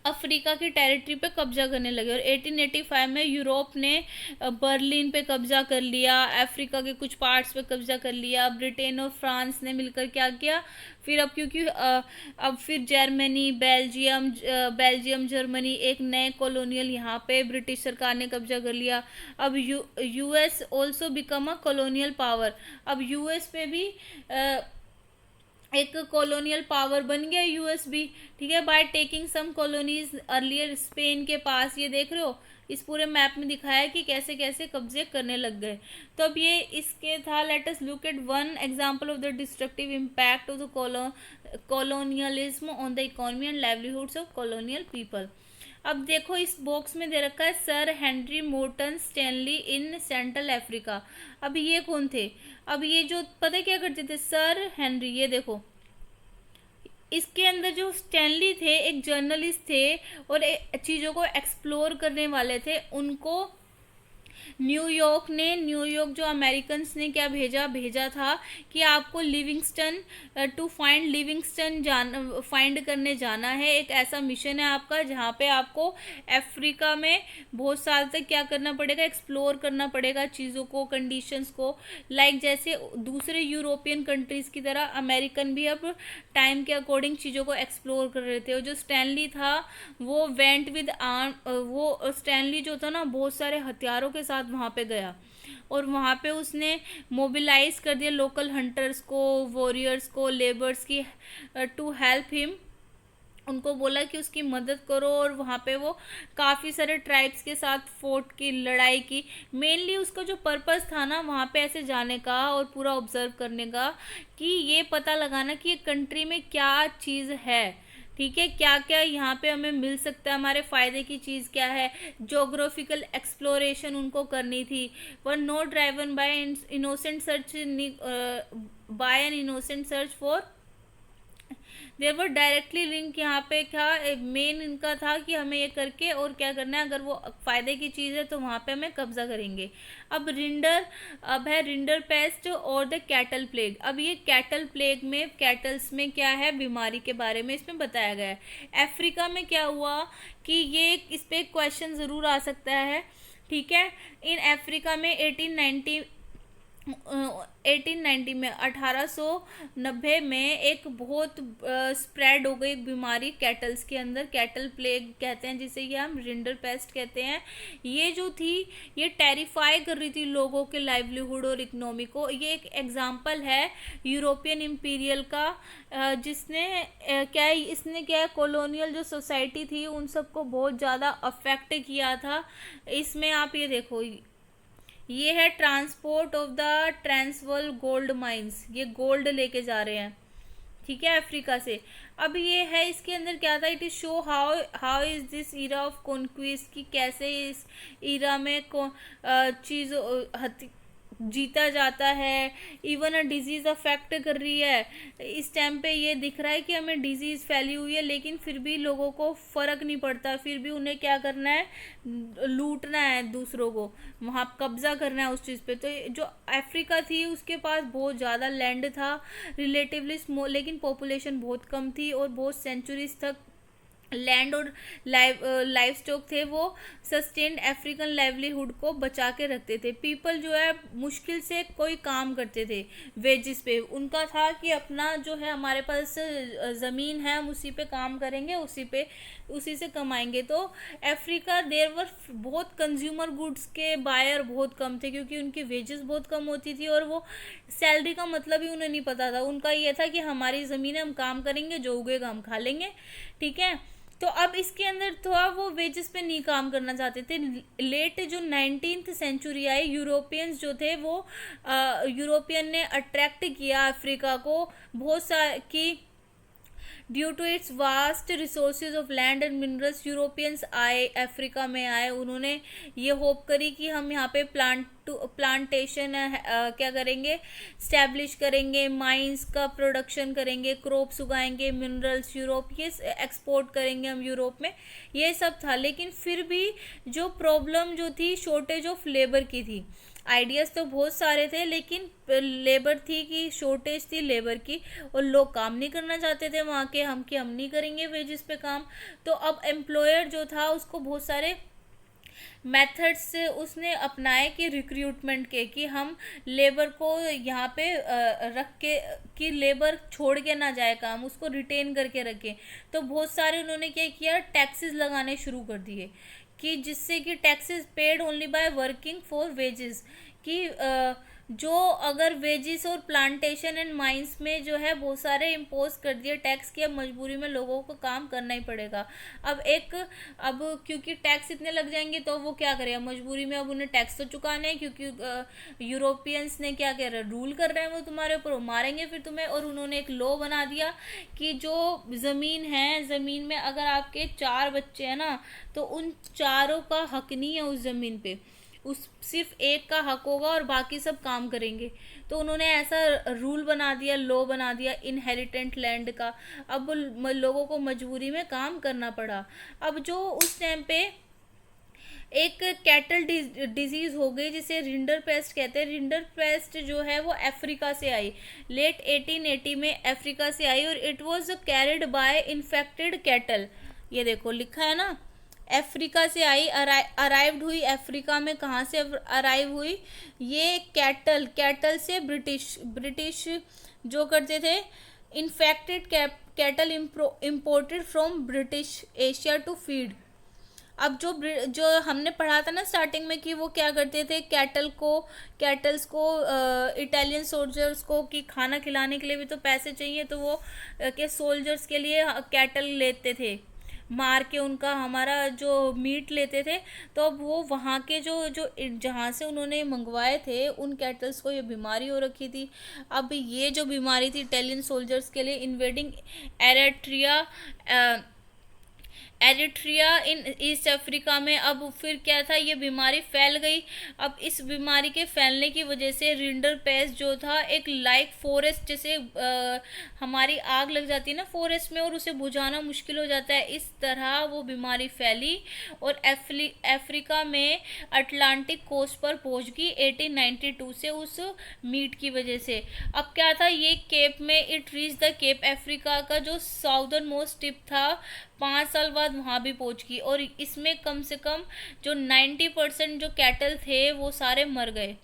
अफ्रीका की टेरिटरी पे कब्जा करने लगे। और 1885 में यूरोप ने बर्लिन पे कब्जा कर लिया, अफ्रीका के कुछ पार्ट्स पे कब्जा कर लिया। ब्रिटेन और फ्रांस ने मिलकर क्या किया, फिर अब क्योंकि अब फिर जर्मनी, बेल्जियम जर्मनी, एक नए कॉलोनियल यहाँ पे ब्रिटिश सरकार ने कब्जा कर लिया। अब US also become a colonial power, अब यूएस पे भी एक कॉलोनियल पावर बन गया यूएस भी। ठीक है, by taking some colonies earlier Spain के पास, ये देख रहे हो, इस पूरे मैप में दिखाया है कि कैसे कैसे कब्जे करने लग गए। तो अब ये इसके था, let us look at one example of the destructive impact of the colonialism on the economy and livelihoods of colonial people. अब देखो, इस बॉक्स में दे रखा है sir Henry Morton Stanley in central Africa. अब ये कौन थे, अब ये जो पता क्या करते थे, सर हेनरी, ये देखो, इसके अंदर जो स्टैनली थे एक जर्नलिस्ट थे और चीज़ों को एक्सप्लोर करने वाले थे। उनको न्यूयॉर्क जो अमेरिकन ने क्या भेजा भेजा था कि आपको Livingstone to find Livingstone find करने जाना है। एक ऐसा मिशन है आपका जहाँ पे आपको अफ्रीका में बहुत साल तक क्या करना पड़ेगा, एक्सप्लोर करना पड़ेगा चीज़ों को, कंडीशंस को। लाइक जैसे दूसरे यूरोपियन कंट्रीज़ की तरह अमेरिकन भी अब टाइम के अकॉर्डिंग चीज़ों को एक्सप्लोर कर रहे थे। और जो स्टैनली था वो वेंट विद आर्म, वो स्टैनली जो था ना बहुत सारे हथियारों के साथ वहाँ पे गया और वहाँ पे उसने मोबिलाइज कर दिया लोकल हंटर्स को, वॉरियर्स को, लेबर्स की, टू हेल्प हिम। उनको बोला कि उसकी मदद करो और वहाँ पे वो काफ़ी सारे ट्राइब्स के साथ फोर्ट की, लड़ाई की। मेनली उसका जो पर्पस था ना वहाँ पे ऐसे जाने का और पूरा ऑब्जर्व करने का कि ये पता लगाना कि ये कंट्री में क्या चीज़ है, ठीक है, क्या क्या यहाँ पे हमें मिल सकता है, हमारे फ़ायदे की चीज़ क्या है। जोग्राफिकल एक्सप्लोरेशन उनको करनी थी। Were not driven by innocent search, by an innocent search for there were directly link. यहाँ पे क्या मेन इनका था कि हमें ये करके और क्या करना है, अगर वो फ़ायदे की चीज़ है तो वहाँ पे हमें कब्जा करेंगे। अब है रिंडर पेस्ट और द कैटल प्लेग। अब ये कैटल प्लेग में, कैटल्स में क्या है बीमारी के बारे में इसमें बताया गया है। अफ्रीका में क्या हुआ कि ये इस पर क्वेश्चन ज़रूर आ सकता है, ठीक है। इन अफ्रीका में 1890 में 1890 में एक बहुत स्प्रेड हो गई बीमारी कैटल्स के अंदर, कैटल प्लेग कहते हैं जिसे, ये हम रिंडर पेस्ट कहते हैं। ये जो थी ये टेरिफाई कर रही थी लोगों के लाइवलीहुड और इकोनॉमी को। ये एक एग्जांपल है यूरोपियन इंपीरियल का, जिसने इसने क्या है, कॉलोनियल जो सोसाइटी थी उन सबको बहुत ज़्यादा अफेक्ट किया था। इसमें आप ये देखो, ये है transport of the Trans World gold mines, ये गोल्ड लेके जा रहे हैं, ठीक है, अफ्रीका से। अब ये है इसके अंदर क्या था, it is show how is this era of conquest, की कैसे इस ईरा में चीज़ जीता जाता है। इवन अ डिजीज़ अफेक्ट कर रही है। इस टाइम पे ये दिख रहा है कि हमें डिजीज़ फैली हुई है लेकिन फिर भी लोगों को फ़र्क नहीं पड़ता, फिर भी उन्हें क्या करना है, लूटना है दूसरों को, वहाँ कब्जा करना है उस चीज़ पे। तो जो अफ्रीका थी उसके पास बहुत ज़्यादा लैंड था रिलेटिवली स्मॉल, लेकिन पॉपुलेशन बहुत कम थी और बहुत सेंचुरीज तक लैंड और लाइफ स्टॉक थे वो सस्टेन्ड अफ्रीकन लाइवलीहुड को बचा के रखते थे। पीपल जो है मुश्किल से कोई काम करते थे वेजिस पे, उनका था कि अपना जो है हमारे पास ज़मीन है हम उसी पे काम करेंगे, उसी से कमाएंगे। तो अफ्रीका देर वर बहुत कंज्यूमर गुड्स के बायर बहुत कम थे क्योंकि उनकी वेजेस बहुत कम होती थी और वो सैलरी का मतलब ही उन्हें नहीं पता था। उनका ये था कि हमारी ज़मीन है, हम काम करेंगे, जो उगेगा हम खा लेंगे, ठीक है। तो अब इसके अंदर थोड़ा वो वेजेस पे नहीं काम करना चाहते थे। लेट जो 19th सेंचुरी आई, यूरोपियंस जो थे वो यूरोपियन ने अट्रैक्ट किया अफ्रीका को बहुत सा कि due to its vast resources of land and minerals Europeans आए, अफ्रीका में आए। उन्होंने ये होप करी कि हम यहाँ पे प्लांटेशन क्या करेंगे, स्टैब्लिश करेंगे, माइंस का प्रोडक्शन करेंगे, क्रॉप्स उगाएंगे, मिनरल्स यूरोप ये एक्सपोर्ट करेंगे हम यूरोप में, ये सब था। लेकिन फिर भी जो प्रॉब्लम जो थी शॉर्टेज ऑफ लेबर की थी। आइडियाज़ तो बहुत सारे थे लेकिन लेबर थी कि शॉर्टेज थी लेबर की और लोग काम नहीं करना चाहते थे वहाँ के, हम नहीं करेंगे वेजिस पे काम। तो अब एम्प्लॉयर जो था उसको बहुत सारे मेथड्स उसने अपनाए कि रिक्रूटमेंट के, कि हम लेबर को यहाँ पे रख के कि लेबर छोड़ के ना जाए काम, उसको रिटेन करके रखें। तो बहुत सारे उन्होंने क्या किया, टैक्सेस लगाने शुरू कर दिए कि जिससे कि taxes paid only by working for wages, कि जो अगर वेजिस और प्लांटेशन एंड माइंस में जो है बहुत सारे इम्पोज कर दिए टैक्स की, अब मजबूरी में लोगों को काम करना ही पड़ेगा। अब क्योंकि टैक्स इतने लग जाएंगे तो वो क्या करेगा, मजबूरी में अब उन्हें टैक्स तो चुकाना है क्योंकि यूरोपियंस ने क्या कह रहे हैं, रूल कर रहे हैं वो तुम्हारे ऊपर, मारेंगे फिर तुम्हें। और उन्होंने एक लॉ बना दिया कि जो ज़मीन है, ज़मीन में अगर आपके 4 बच्चे हैं ना तो उन चारों का हक नहीं है उस ज़मीन पे। उस सिर्फ एक का हक होगा और बाकी सब काम करेंगे। तो उन्होंने ऐसा रूल बना दिया, लॉ बना दिया इनहेरिटेंट लैंड का। अब लोगों को मजबूरी में काम करना पड़ा। अब जो उस टाइम पे एक कैटल डिजीज हो गई जिसे रिंडर पेस्ट कहते हैं। रिंडर पेस्ट जो है वो अफ्रीका से आई, लेट 1880 में अफ्रीका से आई, और it was carried by infected cattle. ये देखो लिखा है ना, अफ्रीका से आई, अराइव्ड हुई अफ्रीका में। कहाँ से अराइव हुई? ये कैटल, कैटल से ब्रिटिश जो करते थे, infected cattle imported from British Asia to feed. अब जो हमने पढ़ा था ना स्टार्टिंग में कि वो क्या करते थे, कैटल्स को इटालियन सोल्जर्स को कि खाना खिलाने के लिए भी तो पैसे चाहिए, तो वो के सोल्जर्स के लिए कैटल लेते थे, मार के उनका हमारा जो मीट लेते थे। तो अब वो वहाँ के जो जो जहाँ से उन्होंने मंगवाए थे उन कैटल्स को ये बीमारी हो रखी थी। अब ये जो बीमारी थी इटालियन सोल्जर्स के लिए, इन्वेडिंग एरिट्रिया एरिट्रिया इन ईस्ट अफ्रीका में। अब फिर क्या था, ये बीमारी फैल गई। अब इस बीमारी के फैलने की वजह से रिंडर पेस्ट जो था, एक लाइक फॉरेस्ट, जैसे हमारी आग लग जाती है ना फॉरेस्ट में और उसे बुझाना मुश्किल हो जाता है, इस तरह वो बीमारी फैली और अफ्रीका में अटलांटिक कोस्ट पर पहुंच गई 1892 से, उस मीट की वजह से। अब क्या था, ये केप में it reach the Cape, Africa का जो साउदर्न मोस्ट टिप था, 5 साल बाद वहाँ भी पहुँच गई। और इसमें कम से कम जो 90% जो कैटल थे वो सारे मर गए।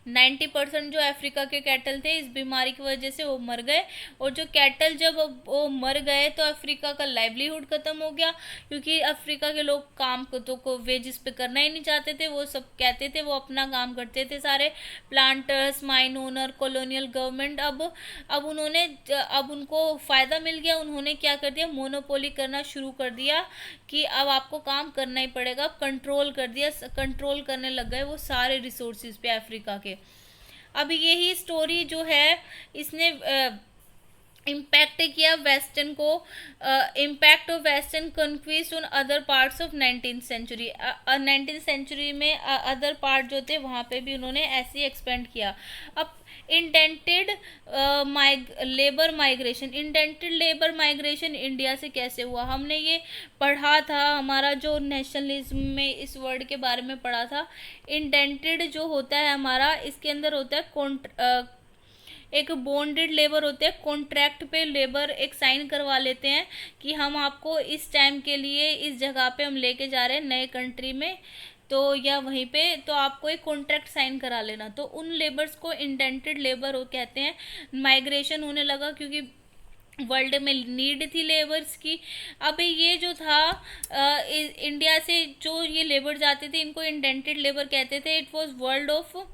90% जो अफ्रीका के कैटल थे इस बीमारी की वजह से वो मर गए। और जो कैटल जब वो मर गए तो अफ्रीका का लाइवलीहुड ख़त्म हो गया, क्योंकि अफ्रीका के लोग काम को वेजिस पे करना ही नहीं चाहते थे। वो सब कहते थे वो अपना काम करते थे सारे, planters, mine owner, colonial government. अब उनको फ़ायदा मिल गया, उन्होंने क्या कर दिया, मोनोपोली करना शुरू कर दिया कि अब आपको काम करना ही पड़ेगा। अब कंट्रोल कर दिया, कंट्रोल करने लग गए वो सारे रिसोर्सेज पे अफ्रीका के। अब यही स्टोरी जो है इसने इम्पैक्ट किया वेस्टर्न को, impact of western conquest on other parts of 19th century. 19th century में अदर पार्ट जो थे वहाँ पे भी उन्होंने ऐसे ही एक्सपेंड किया। अब indented labour migration, indented labour migration India से कैसे हुआ, हमने ये पढ़ा था, हमारा जो नेशनलिज्म में इस वर्ड के बारे में पढ़ा था। इंडेंटेड जो होता है हमारा, इसके अंदर होता है एक बॉन्डेड लेबर होते हैं, कॉन्ट्रैक्ट पे लेबर एक साइन करवा लेते हैं कि हम आपको इस टाइम के लिए इस जगह पे हम लेके जा रहे हैं नए कंट्री में, तो या वहीं पे, तो आपको एक कॉन्ट्रैक्ट साइन करा लेना। तो उन लेबर्स को इंडेंटेड लेबर हो कहते हैं। माइग्रेशन होने लगा क्योंकि वर्ल्ड में नीड थी लेबर्स की। अब ये जो था इंडिया से जो ये लेबर जाते थे इनको इंडेंटेड लेबर कहते थे। इट वाज वर्ल्ड ऑफ,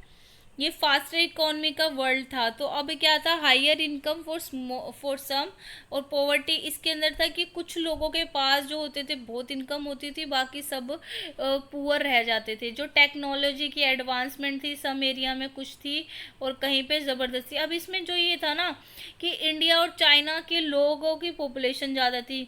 ये फास्टर इकोनॉमी का वर्ल्ड था। तो अब क्या था, हायर इनकम फॉर सम और पॉवर्टी इसके अंदर था कि कुछ लोगों के पास जो होते थे बहुत इनकम होती थी, बाकी सब पुअर रह जाते थे। जो टेक्नोलॉजी की एडवांसमेंट थी सम एरिया में कुछ थी और कहीं पे ज़बरदस्ती। अब इसमें जो ये था ना कि इंडिया और चाइना के लोगों की पॉपुलेशन ज़्यादा थी,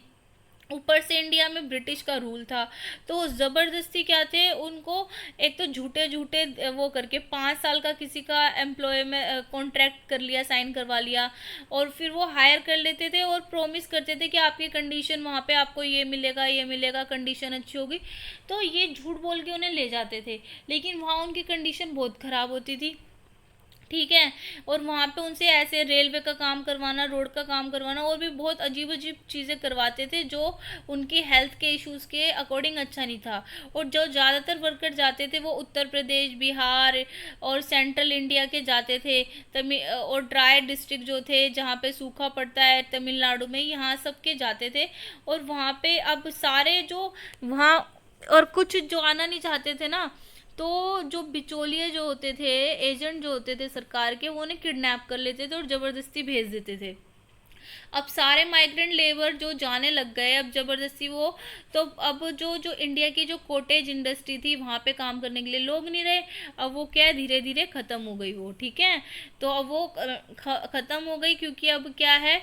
ऊपर से इंडिया में ब्रिटिश का रूल था, तो ज़बरदस्ती क्या थे उनको, एक तो झूठे झूठे वो करके 5 साल का किसी का एम्प्लॉय में कॉन्ट्रैक्ट कर लिया, साइन करवा लिया, और फिर वो हायर कर लेते थे और प्रॉमिस करते थे कि आपकी कंडीशन वहाँ पे आपको ये मिलेगा, कंडीशन अच्छी होगी। तो ये झूठ बोल के उन्हें ले जाते थे, लेकिन वहाँ उनकी कंडीशन बहुत ख़राब होती थी, ठीक है। और वहाँ पे उनसे ऐसे रेलवे का काम करवाना, रोड का काम करवाना और भी बहुत अजीब अजीब चीज़ें करवाते थे जो उनकी हेल्थ के इश्यूज़ के अकॉर्डिंग अच्छा नहीं था। और जो ज़्यादातर वर्कर जाते थे वो उत्तर प्रदेश, बिहार और सेंट्रल इंडिया के जाते थे। और ड्राई डिस्ट्रिक्ट जो थे जहाँ पे सूखा पड़ता है तमिलनाडु में, यहाँ सब के जाते थे। और वहाँ पे अब सारे जो वहाँ, और कुछ जो आना नहीं चाहते थे ना, तो जो बिचौलिए जो होते थे, एजेंट जो होते थे सरकार के, वो उन्हें किडनैप कर लेते थे और ज़बरदस्ती भेज देते थे। अब सारे माइग्रेंट लेबर जो जाने लग गए अब ज़बरदस्ती वो, तो अब जो जो इंडिया की जो कॉटेज इंडस्ट्री थी वहाँ पे काम करने के लिए लोग नहीं रहे। अब वो क्या है, धीरे धीरे ख़त्म हो गई वो, ठीक है। तो अब वो ख़त्म हो गई क्योंकि अब क्या है,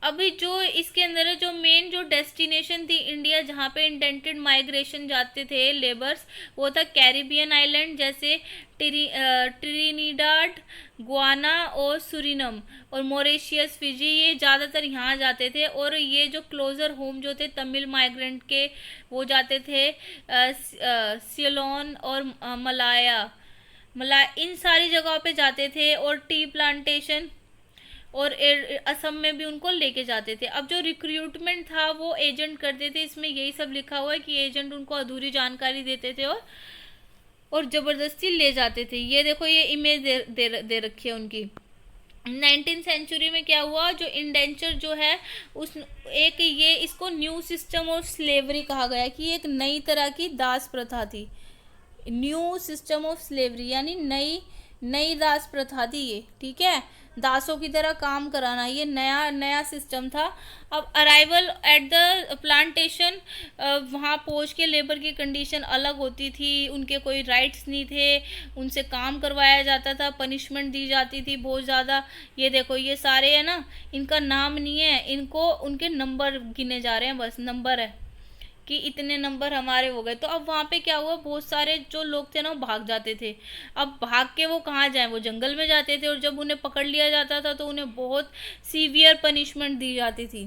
अभी जो इसके अंदर है, जो मेन जो डेस्टिनेशन थी इंडिया जहाँ पे इंडेंटेड माइग्रेशन जाते थे लेबर्स, वो था कैरिबियन आइलैंड, जैसे ट्रिनिडाड, गुआना और सुरिनम और मॉरिशियस, फिजी, ये ज़्यादातर यहाँ जाते थे। और ये जो क्लोजर होम जो थे तमिल माइग्रेंट के, वो जाते थे सिलोन और मलाया, इन सारी जगहों पे जाते थे। और टी प्लांटेशन और असम में भी उनको लेके जाते थे। अब जो रिक्रूटमेंट था वो एजेंट करते थे, इसमें यही सब लिखा हुआ है कि एजेंट उनको अधूरी जानकारी देते थे और ज़बरदस्ती ले जाते थे। ये देखो, ये इमेज दे रखी है उनकी। 19th सेंचुरी में क्या हुआ, जो इंडेंचर जो है उस एक ये इसको न्यू सिस्टम ऑफ स्लेवरी कहा गया कि एक नई तरह की दास प्रथा थी। न्यू सिस्टम ऑफ स्लेवरी यानी नई दास प्रथा थी ये, ठीक है, दासों की तरह काम कराना, ये नया सिस्टम था। अब अराइवल एट द प्लांटेशन, वहाँ पहुँच के लेबर की कंडीशन अलग होती थी, उनके कोई राइट्स नहीं थे, उनसे काम करवाया जाता था, पनिशमेंट दी जाती थी बहुत ज़्यादा। ये देखो, ये सारे है ना, इनका नाम नहीं है, इनको उनके नंबर गिने जा रहे हैं, बस नंबर है कि इतने नंबर हमारे हो गए। तो अब वहाँ पे क्या हुआ, बहुत सारे जो लोग थे ना वो भाग जाते थे। अब भाग के वो कहाँ जाएं, वो जंगल में जाते थे, और जब उन्हें पकड़ लिया जाता था तो उन्हें बहुत सीवियर पनिशमेंट दी जाती थी,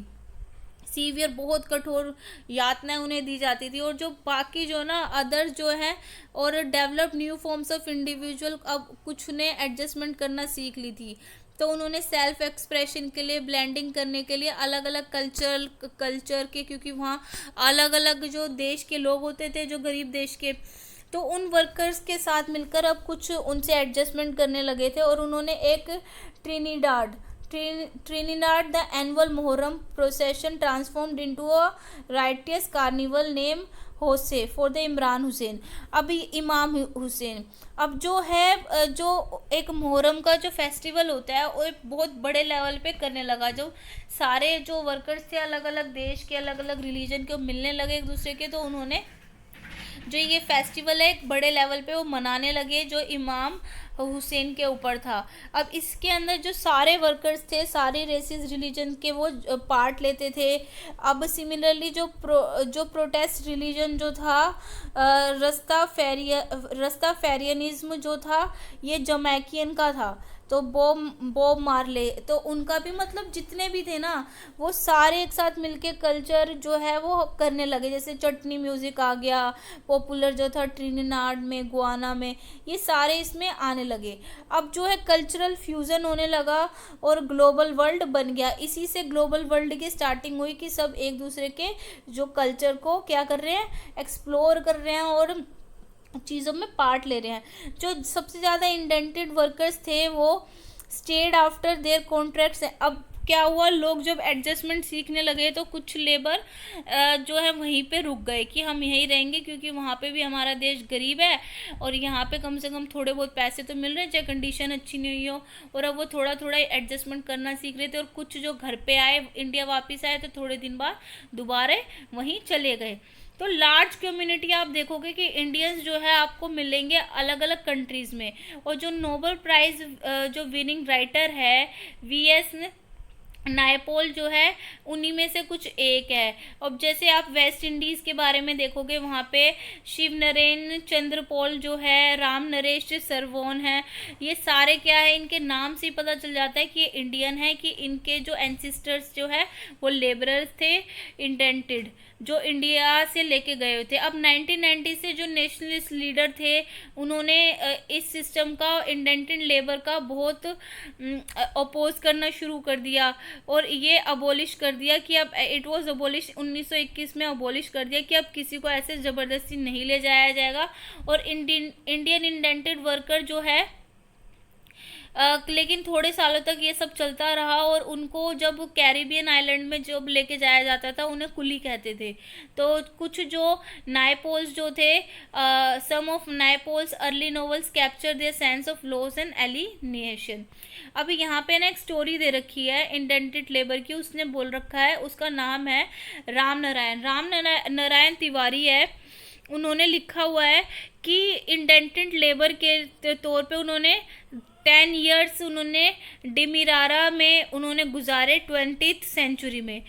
सीवियर बहुत कठोर यातनाएं उन्हें दी जाती थी। और जो बाकी जो ना अदर्स जो है और develop new forms of individual, अब कुछ ने एडजस्टमेंट करना सीख ली थी, तो उन्होंने सेल्फ एक्सप्रेशन के लिए, ब्लेंडिंग करने के लिए अलग अलग कल्चर के, क्योंकि वहाँ अलग अलग जो देश के लोग होते थे, जो गरीब देश के, तो उन वर्कर्स के साथ मिलकर अब कुछ उनसे एडजस्टमेंट करने लगे थे। और उन्होंने एक Trinidad the annual Muharram procession transformed into a righteous carnival name Hosay for the Imran Hussain. अभी इमाम हुसैन, अब जो है जो एक मुहर्रम का जो फेस्टिवल होता है वो एक बहुत बड़े लेवल पे करने लगा। जो सारे जो वर्कर्स थे अलग अलग देश के, अलग अलग रिलीजन के, मिलने लगे एक दूसरे के, तो उन्होंने जो ये फेस्टिवल है एक बड़े लेवल पे वो मनाने लगे, जो इमाम हुसैन के ऊपर था। अब इसके अंदर जो सारे वर्कर्स थे, सारे रेसिस रिलीजन के, वो पार्ट लेते थे। अब सिमिलरली जो प्रोटेस्ट रिलीजन जो था, रस्ता फेरियनिज्म जो था, ये जमैकियन का था। तो बॉब मार्ले, तो उनका भी मतलब जितने भी थे ना वो सारे एक साथ मिलके कल्चर जो है वो करने लगे। जैसे चटनी म्यूज़िक आ गया पॉपुलर, जो था ट्रिनिडाड में, गुआना में, ये सारे इसमें आने लगे। अब जो है कल्चरल फ्यूज़न होने लगा और ग्लोबल वर्ल्ड बन गया। इसी से ग्लोबल वर्ल्ड की स्टार्टिंग हुई कि सब एक दूसरे के जो कल्चर को क्या कर रहे हैं, एक्सप्लोर कर रहे हैं और चीज़ों में पार्ट ले रहे हैं। जो सबसे ज़्यादा इंडेंटेड वर्कर्स थे वो स्टेड आफ्टर देयर कॉन्ट्रैक्ट्स। अब क्या हुआ, लोग जब एडजस्टमेंट सीखने लगे तो कुछ लेबर जो है वहीं पे रुक गए कि हम यहीं रहेंगे, क्योंकि वहाँ पे भी हमारा देश गरीब है और यहाँ पे कम से कम थोड़े बहुत पैसे तो मिल रहे हैं, चाहे कंडीशन अच्छी नहीं हो। और अब वो थोड़ा थोड़ा एडजस्टमेंट करना सीख रहे थे। और कुछ जो घर पे आए, इंडिया वापस आए, तो थोड़े दिन बाद दोबारा वहीं चले गए। तो लार्ज कम्युनिटी आप देखोगे कि इंडियंस जो है आपको मिलेंगे अलग अलग कंट्रीज़ में। और जो नोबेल प्राइज़ जो विनिंग राइटर है वीएस नायपॉल जो है, उन्हीं में से कुछ एक है। अब जैसे आप वेस्ट इंडीज़ के बारे में देखोगे, वहाँ पे शिव नरेन चंद्र पॉल जो है, राम नरेश सरवोन है, ये सारे क्या है, इनके नाम से ही पता चल जाता है कि ये इंडियन है, कि इनके जो एंसिस्टर्स जो है वो लेबरर्स थे, इंडेंटेड, जो इंडिया से लेके गए हुए थे। अब 1990 से जो नेशनलिस्ट लीडर थे उन्होंने इस सिस्टम का, इंडेंटेड लेबर का बहुत अपोज करना शुरू कर दिया और ये अबोलिश कर दिया कि अब इट वाज अबोलिश 1921 में अबोलिश कर दिया कि अब किसी को ऐसे ज़बरदस्ती नहीं ले जाया जाएगा। और इंडियन इंडेंटेड वर्कर जो है लेकिन थोड़े सालों तक ये सब चलता रहा। और उनको जब कैरिबियन आइलैंड में जब लेके जाया जाता था उन्हें कुली कहते थे। तो कुछ जो नायपोल्स जो थे, some of Naipaul's early novels capture their sense of loss and alienation. अभी यहाँ पे ना एक स्टोरी दे रखी है इंडेंटेड लेबर की, उसने बोल रखा है, उसका नाम है राम नारायण तिवारी है। उन्होंने लिखा हुआ है कि इंडेंटेड लेबर के तौर पे उन्होंने 10 years उन्होंने डिमिरारा में उन्होंने गुजारे 20th सेंचुरी में,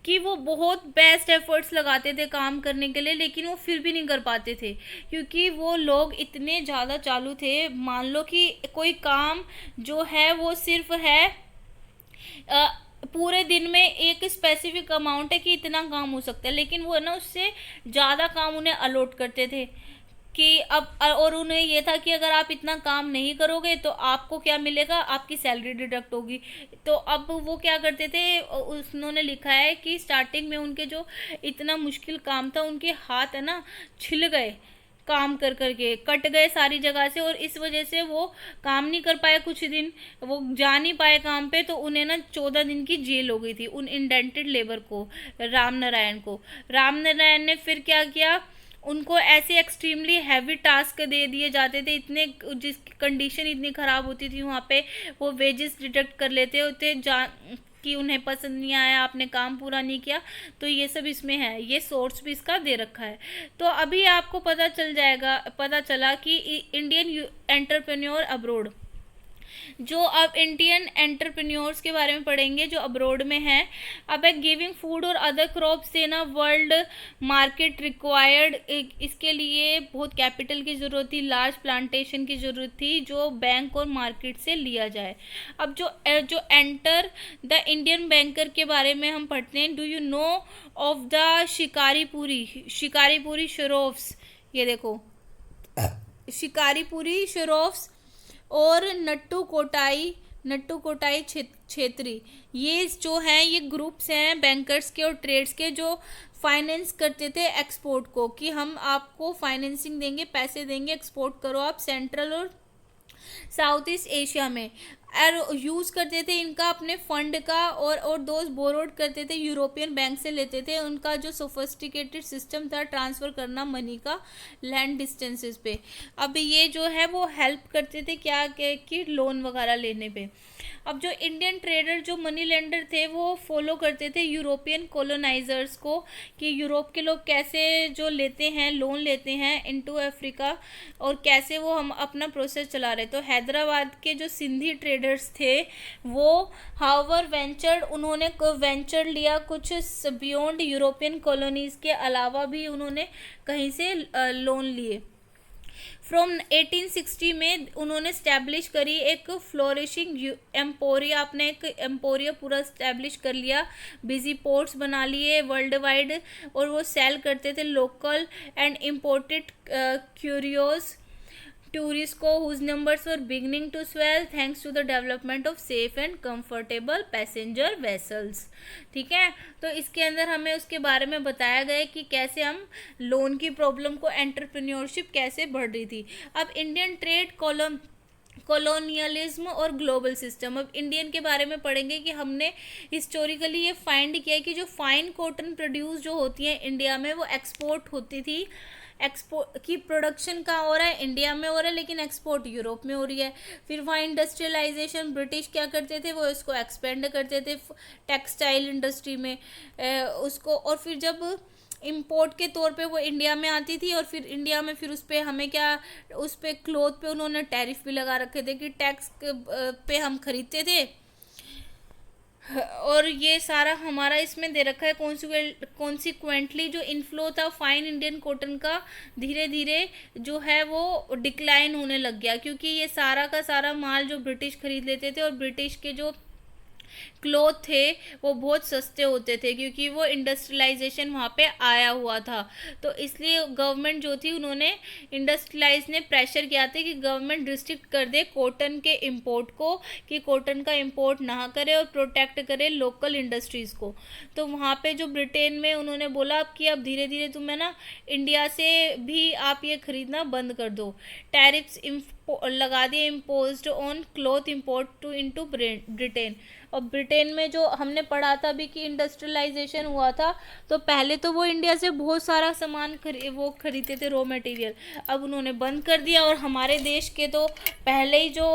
कि वो बहुत बेस्ट एफर्ट्स लगाते थे काम करने के लिए, लेकिन वो फिर भी नहीं कर पाते थे, क्योंकि वो लोग इतने ज़्यादा चालू थे। मान लो कि कोई काम जो है वो सिर्फ है पूरे दिन में एक स्पेसिफिक अमाउंट है कि इतना काम हो सकता है, लेकिन वो है ना उससे ज़्यादा काम उन्हें अलॉट करते थे कि अब और उन्हें ये था कि अगर आप इतना काम नहीं करोगे तो आपको क्या मिलेगा, आपकी सैलरी डिडक्ट होगी। तो अब वो क्या करते थे, उन्होंने लिखा है कि स्टार्टिंग में उनके जो इतना मुश्किल काम था, उनके हाथ है ना छिल गए, काम कर करके कट गए सारी जगह से, और इस वजह से वो काम नहीं कर पाए, कुछ दिन वो जा नहीं पाए काम पे, तो उन्हें ना 14 दिन की जेल हो गई थी उन इंडेंटेड लेबर को, राम नारायण को। राम नारायण ने फिर क्या किया, उनको ऐसे एक्सट्रीमली हैवी टास्क दे दिए जाते थे, इतने जिस कंडीशन इतनी ख़राब होती थी वहाँ पे, वो वेजेस डिडक्ट कर लेते होते कि उन्हें पसंद नहीं आया, आपने काम पूरा नहीं किया। तो ये सब इसमें है, ये सोर्स भी इसका दे रखा है। तो अभी आपको पता चला कि इंडियन एंटरप्रेन्योर अब्रोड, जो अब इंडियन एंटरप्रेन्योर्स के बारे में पढ़ेंगे जो अब्रोड में हैं। अब है गिविंग फूड और अदर क्रॉप्स देना, वर्ल्ड मार्केट रिक्वायर्ड, इसके लिए बहुत कैपिटल की ज़रूरत थी, लार्ज प्लांटेशन की ज़रूरत थी जो बैंक और मार्केट से लिया जाए। अब जो एंटर द इंडियन बैंकर के बारे में हम पढ़ते हैं। Do you know of the Shikarpuri shroffs, ये देखो शिकारीपुरी शरोफ्स और नट्टू कोटाई छेत्री, ये जो हैं ये ग्रुप्स हैं बैंकर्स के और ट्रेड्स के, जो फाइनेंस करते थे एक्सपोर्ट को, कि हम आपको फाइनेंसिंग देंगे, पैसे देंगे, एक्सपोर्ट करो आप सेंट्रल और साउथ ईस्ट एशिया में। और यूज़ करते थे इनका अपने फंड का, और दोस्त बोरोड करते थे, यूरोपियन बैंक से लेते थे। उनका जो सोफिस्टिकेटेड सिस्टम था ट्रांसफ़र करना मनी का लैंड डिस्टेंसेस पे। अब ये जो है वो हेल्प करते थे क्या कि लोन वगैरह लेने पे। अब जो इंडियन ट्रेडर जो मनी लेंडर थे वो फॉलो करते थे यूरोपियन कॉलोनाइजर्स को, कि यूरोप के लोग कैसे जो लेते हैं लोन लेते हैं इनटू अफ्रीका, और कैसे वो हम अपना प्रोसेस चला रहे। तो हैदराबाद के जो सिंधी ट्रेडर्स थे वो हावर उन्होंने वेंचर लिया कुछ बियॉन्ड यूरोपियन कॉलोनीज़ के अलावा भी उन्होंने कहीं से लोन लिए। फ्रॉम 1860 में उन्होंने स्टैब्लिश करी एक फ्लोरिशिंग एम्पोरिया, अपने एक एम्पोरिया पूरा स्टैब्लिश कर लिया, बिजी पोर्ट्स बना लिए वर्ल्ड वाइड, और वो सेल करते थे local and imported curios tourist को, whose numbers were beginning to swell thanks to the development of safe and comfortable passenger vessels. ठीक है, तो इसके अंदर हमें उसके बारे में बताया गया कि कैसे हम लोन की प्रॉब्लम को, एंटरप्रेन्योरशिप कैसे बढ़ रही थी। अब इंडियन ट्रेड कॉलोनियलिज्म और ग्लोबल सिस्टम। अब इंडियन के बारे में पढ़ेंगे कि हमने हिस्टोरिकली ये फाइंड किया कि जो फाइन कॉटन प्रोड्यूस जो होती है इंडिया में वो एक्सपोर्ट होती थी। एक्सपोर्ट की प्रोडक्शन कहाँ हो रहा है, इंडिया में हो रहा है, लेकिन एक्सपोर्ट यूरोप में हो रही है। फिर वहाँ इंडस्ट्रियलाइजेशन ब्रिटिश क्या करते थे, वो इसको एक्सपेंड करते थे टेक्सटाइल इंडस्ट्री में उसको, और फिर जब इंपोर्ट के तौर पे वो इंडिया में आती थी, और फिर इंडिया में फिर उस पर हमें क्या, उस पर क्लोथ पे उन्होंने टैरिफ भी लगा रखे थे कि टैक्स पे हम खरीदते थे। और ये सारा हमारा इसमें दे रखा है। कॉन्सिक्वेंटली जो इनफ्लो था फाइन इंडियन कॉटन का धीरे धीरे जो है वो डिक्लाइन होने लग गया, क्योंकि ये सारा का सारा माल जो ब्रिटिश खरीद लेते थे, और ब्रिटिश के जो क्लोथ थे वो बहुत सस्ते होते थे, क्योंकि वो इंडस्ट्रियलाइजेशन वहाँ पे आया हुआ था। तो इसलिए गवर्नमेंट जो थी उन्होंने इंडस्ट्रियलाइज ने प्रेशर किया था कि गवर्नमेंट रिस्ट्रिक्ट कर दे कॉटन के इंपोर्ट को, कि कॉटन का इंपोर्ट ना करे और प्रोटेक्ट करे लोकल इंडस्ट्रीज़ को। तो वहाँ पे जो ब्रिटेन में उन्होंने बोला कि अब धीरे धीरे तुम्हें ना इंडिया से भी आप ये खरीदना बंद कर दो। टैरिफ्स लगा दिए imposed on cloth import to into Britain. और ब्रिटेन में जो हमने पढ़ा था भी कि इंडस्ट्रियलाइजेशन हुआ था, तो पहले तो वो इंडिया से बहुत सारा सामान खरीदते थे रॉ मटेरियल, अब उन्होंने बंद कर दिया। और हमारे देश के तो पहले ही जो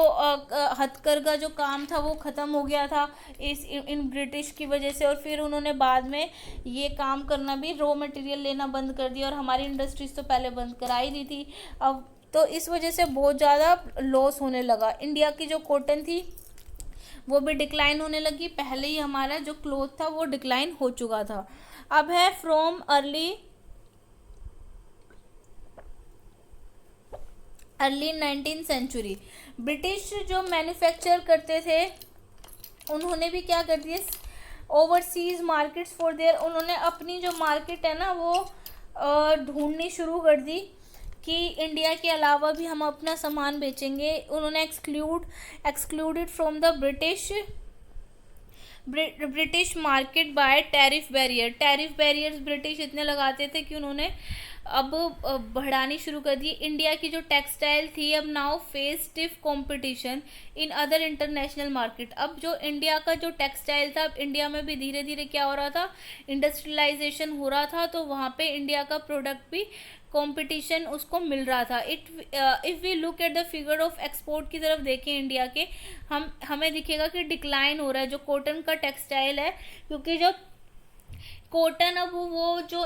हथकरघा जो काम था वो ख़त्म हो गया था इन ब्रिटिश की वजह से, और फिर उन्होंने बाद में ये काम करना भी रॉ मटेरियल लेना बंद कर दिया, और हमारी इंडस्ट्रीज़ तो पहले बंद कराई दी थी। अब तो इस वजह से बहुत ज़्यादा लॉस होने लगा। इंडिया की जो कॉटन थी वो भी डिक्लाइन होने लगी, पहले ही हमारा जो क्लॉथ था वो डिक्लाइन हो चुका था। अब है from early 19th century, British जो मैन्युफैक्चर करते थे उन्होंने भी क्या कर दिया, ओवरसीज मार्केट्स फॉर देयर, उन्होंने अपनी जो मार्केट है ना वो ढूंढनी शुरू कर दी कि इंडिया के अलावा भी हम अपना सामान बेचेंगे। उन्होंने excluded from the British market by tariff barriers British इतने लगाते थे कि उन्होंने अब बढ़ानी शुरू कर दी। इंडिया की जो टेक्सटाइल थी अब now face stiff competition in other international market. अब जो इंडिया का जो टेक्सटाइल था, अब इंडिया में भी धीरे धीरे क्या हो रहा था, इंडस्ट्रियलाइजेशन हो रहा था, तो वहाँ पे इंडिया का प्रोडक्ट भी कंपटीशन उसको मिल रहा था। If we look at the figure of export की तरफ देखें इंडिया के, हमें दिखेगा कि डिक्लाइन हो रहा है जो कॉटन का टेक्सटाइल है, क्योंकि जो कॉटन अब वो जो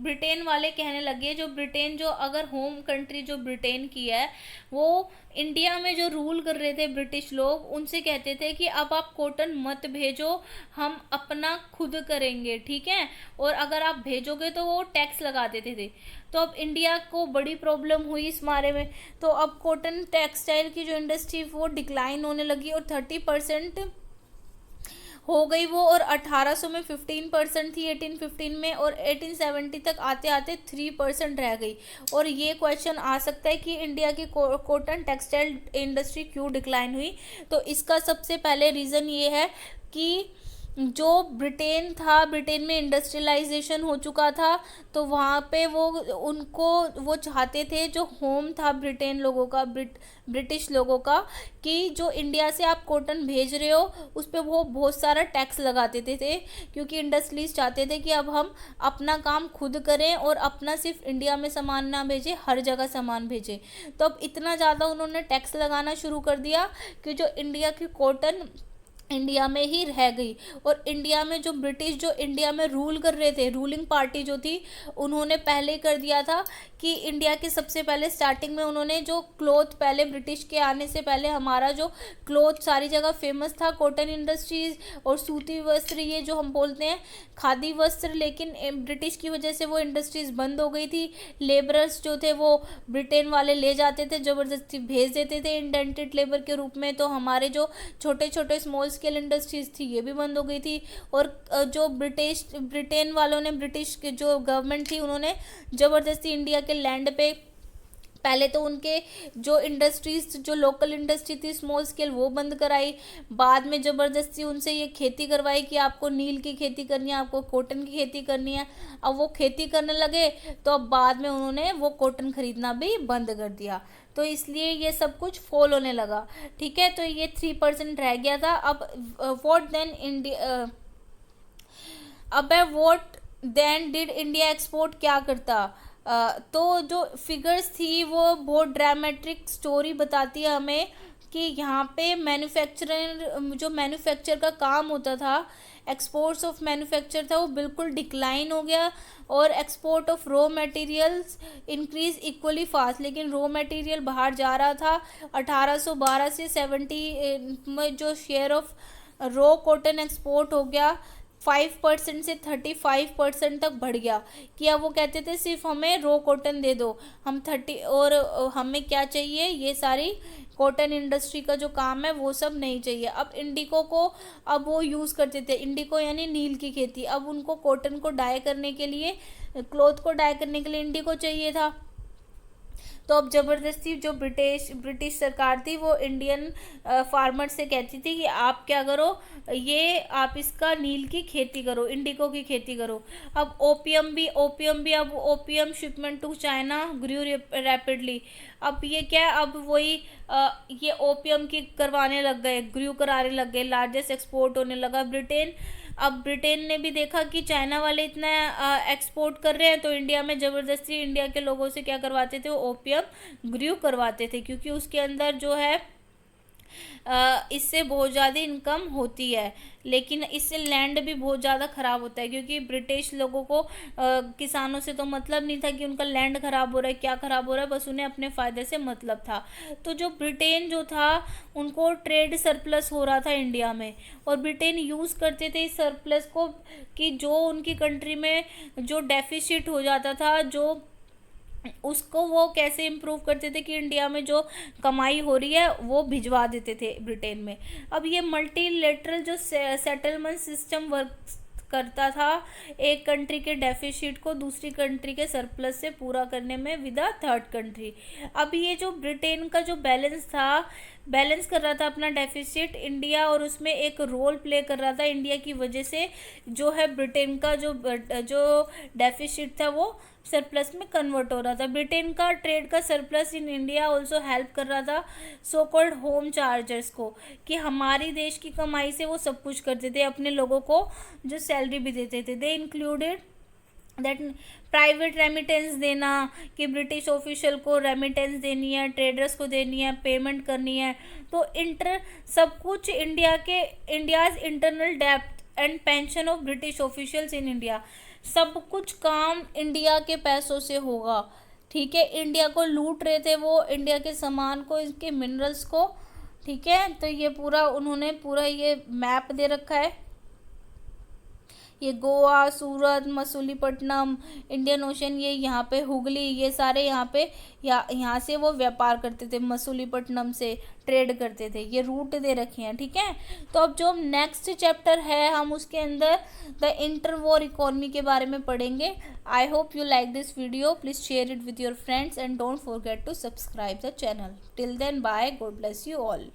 ब्रिटेन वाले कहने लगे, जो ब्रिटेन जो अगर होम कंट्री जो ब्रिटेन की है वो इंडिया में जो रूल कर रहे थे ब्रिटिश लोग, उनसे कहते थे कि अब आप कॉटन मत भेजो, हम अपना खुद करेंगे, ठीक है, और अगर आप भेजोगे तो वो टैक्स लगा देते थे। तो अब इंडिया को बड़ी प्रॉब्लम हुई इस बारे में, तो अब कॉटन टेक्सटाइल की जो इंडस्ट्री वो डिक्लाइन होने लगी और 30% हो गई वो, और 1800 में 15% थी 1815 में, और 1870 तक आते आते 3% रह गई। और ये क्वेश्चन आ सकता है कि इंडिया की कॉटन टेक्सटाइल इंडस्ट्री क्यों डिक्लाइन हुई। तो इसका सबसे पहले रीज़न ये है कि जो ब्रिटेन था, ब्रिटेन में इंडस्ट्रियलाइजेशन हो चुका था, तो वहाँ पे वो चाहते थे, जो होम था ब्रिटेन लोगों का, ब्रिटिश लोगों का, कि जो इंडिया से आप कॉटन भेज रहे हो उस पर वो बहुत सारा टैक्स लगा देते थे, क्योंकि इंडस्ट्रीज चाहते थे कि अब हम अपना काम खुद करें और अपना सिर्फ इंडिया में सामान ना भेजें, हर जगह सामान भेजें। तो अब इतना ज़्यादा उन्होंने टैक्स लगाना शुरू कर दिया कि जो इंडिया की कॉटन इंडिया में ही रह गई। और इंडिया में जो ब्रिटिश जो इंडिया में रूल कर रहे थे, रूलिंग पार्टी जो थी, उन्होंने पहले कर दिया था कि इंडिया के सबसे पहले स्टार्टिंग में उन्होंने जो क्लॉथ, पहले ब्रिटिश के आने से पहले हमारा जो क्लॉथ सारी जगह फेमस था, कॉटन इंडस्ट्रीज और सूती वस्त्र, ये जो हम बोलते हैं खादी वस्त्र, लेकिन ब्रिटिश की वजह से वो इंडस्ट्रीज बंद हो गई थी। लेबरर्स जो थे वो ब्रिटेन वाले ले जाते थे, ज़बरदस्ती भेज देते थे इंडेंटेड लेबर के रूप में, तो हमारे जो छोटे छोटे स्मॉल स्केल इंडस्ट्रीज थी ये भी बंद हो गई थी। और जो ब्रिटेन वालों ने, ब्रिटिश के जो गवर्नमेंट थी, उन्होंने ज़बरदस्ती इंडिया के लैंड पे पहले तो उनके जो इंडस्ट्रीज, जो लोकल इंडस्ट्री थी स्मॉल स्केल, वो बंद कराई। बाद में ज़बरदस्ती उनसे ये खेती करवाई कि आपको नील की खेती करनी है, आपको कॉटन की खेती करनी है। अब वो खेती करने लगे तो अब बाद में उन्होंने वो कॉटन खरीदना भी बंद कर दिया, तो इसलिए ये सब कुछ फॉल होने लगा, ठीक है। तो ये 3% रह गया था। अब वॉट देन इंडिया, अब है what then did India export क्या करता। तो जो फिगर्स थी वो बहुत ड्रामेट्रिक स्टोरी बताती है हमें कि यहाँ पे मैन्युफैक्चर का काम होता था, एक्सपोर्ट्स ऑफ मैन्युफैक्चर था वो बिल्कुल डिक्लाइन हो गया, और export of raw materials increase equally fast, लेकिन रॉ मटेरियल बाहर जा रहा था। 1812 से 70 में जो share of raw cotton export हो गया 5% से 35% तक बढ़ गया, कि अब वो कहते थे सिर्फ हमें रॉ कॉटन दे दो, हम 30, और हमें क्या चाहिए, ये सारी कॉटन इंडस्ट्री का जो काम है वो सब नहीं चाहिए। अब इंडिको को, अब वो यूज़ करते थे, इंडिको यानी नील की खेती, अब उनको कॉटन को डाई करने के लिए, क्लॉथ को डाई करने के लिए इंडिको चाहिए था। तो अब ज़बरदस्ती जो ब्रिटिश सरकार थी वो इंडियन फार्मर से कहती थी कि आप क्या करो, ये आप इसका नील की खेती करो, इंडिको की खेती करो। अब ओपियम भी अब opium shipment to China grew rapidly. अब ये क्या है, अब वही ये ओपियम की करवाने लग गए, ग्रू कराने लग गए, लार्जेस्ट एक्सपोर्ट होने लगा ब्रिटेन। अब ब्रिटेन ने भी देखा कि चाइना वाले इतना एक्सपोर्ट कर रहे हैं, तो इंडिया में ज़बरदस्ती इंडिया के लोगों से क्या करवाते थे, वो ओपियम ग्रू करवाते थे, क्योंकि उसके अंदर जो है इससे बहुत ज़्यादा इनकम होती है, लेकिन इससे लैंड भी बहुत ज़्यादा ख़राब होता है, क्योंकि ब्रिटिश लोगों को किसानों से तो मतलब नहीं था कि उनका लैंड ख़राब हो रहा है, क्या ख़राब हो रहा है, बस उन्हें अपने फ़ायदे से मतलब था। तो जो ब्रिटेन जो था, उनको ट्रेड सरप्लस हो रहा था इंडिया में, और ब्रिटेन यूज़ करते थे इस सरप्लस को, कि जो उनकी कंट्री में जो डेफिसिट हो जाता था, जो उसको वो कैसे इम्प्रूव करते थे कि इंडिया में जो कमाई हो रही है वो भिजवा देते थे ब्रिटेन में। अब ये मल्टीलेटरल जो सेटलमेंट सिस्टम वर्क करता था, एक कंट्री के डेफिसिट को दूसरी कंट्री के सरप्लस से पूरा करने में विद अ थर्ड कंट्री। अब ये जो ब्रिटेन का जो बैलेंस था, बैलेंस कर रहा था अपना डेफिसिट इंडिया, और उसमें एक रोल प्ले कर रहा था इंडिया की वजह से, जो है ब्रिटेन का जो डेफिसिट था वो सरप्लस में कन्वर्ट हो रहा था। ब्रिटेन का ट्रेड का surplus in India also help कर रहा था सो कॉल्ड होम चार्जर्स को, कि हमारी देश की कमाई से वो सब कुछ करते थे, अपने लोगों को जो सैलरी भी देते थे। दे इंक्लूडेड दैट प्राइवेट रेमिटेंस देना, कि ब्रिटिश ऑफिशियल को रेमिटेंस देनी है, ट्रेडर्स को देनी है, पेमेंट करनी है। तो सब कुछ India's internal depth and pension of British officials in India, सब कुछ काम इंडिया के पैसों से होगा। ठीक है, इंडिया को लूट रहे थे वो, इंडिया के सामान को, इसके मिनरल्स को। ठीक है, तो ये पूरा उन्होंने पूरा ये मैप दे रखा है। ये गोवा, सूरत, मसूलीपट्टनम, इंडियन ओशन, ये यहाँ पे हुगली, ये सारे यहाँ से वो व्यापार करते थे, मसूलीपट्टनम से ट्रेड करते थे। ये रूट दे रखे हैं। ठीक है, तो अब जो नेक्स्ट चैप्टर है, हम उसके अंदर द इंटर वॉर इकोनॉमी के बारे में पढ़ेंगे। I hope you like this video, please share it with your friends and don't forget to subscribe the channel. Till then bye, God bless you all.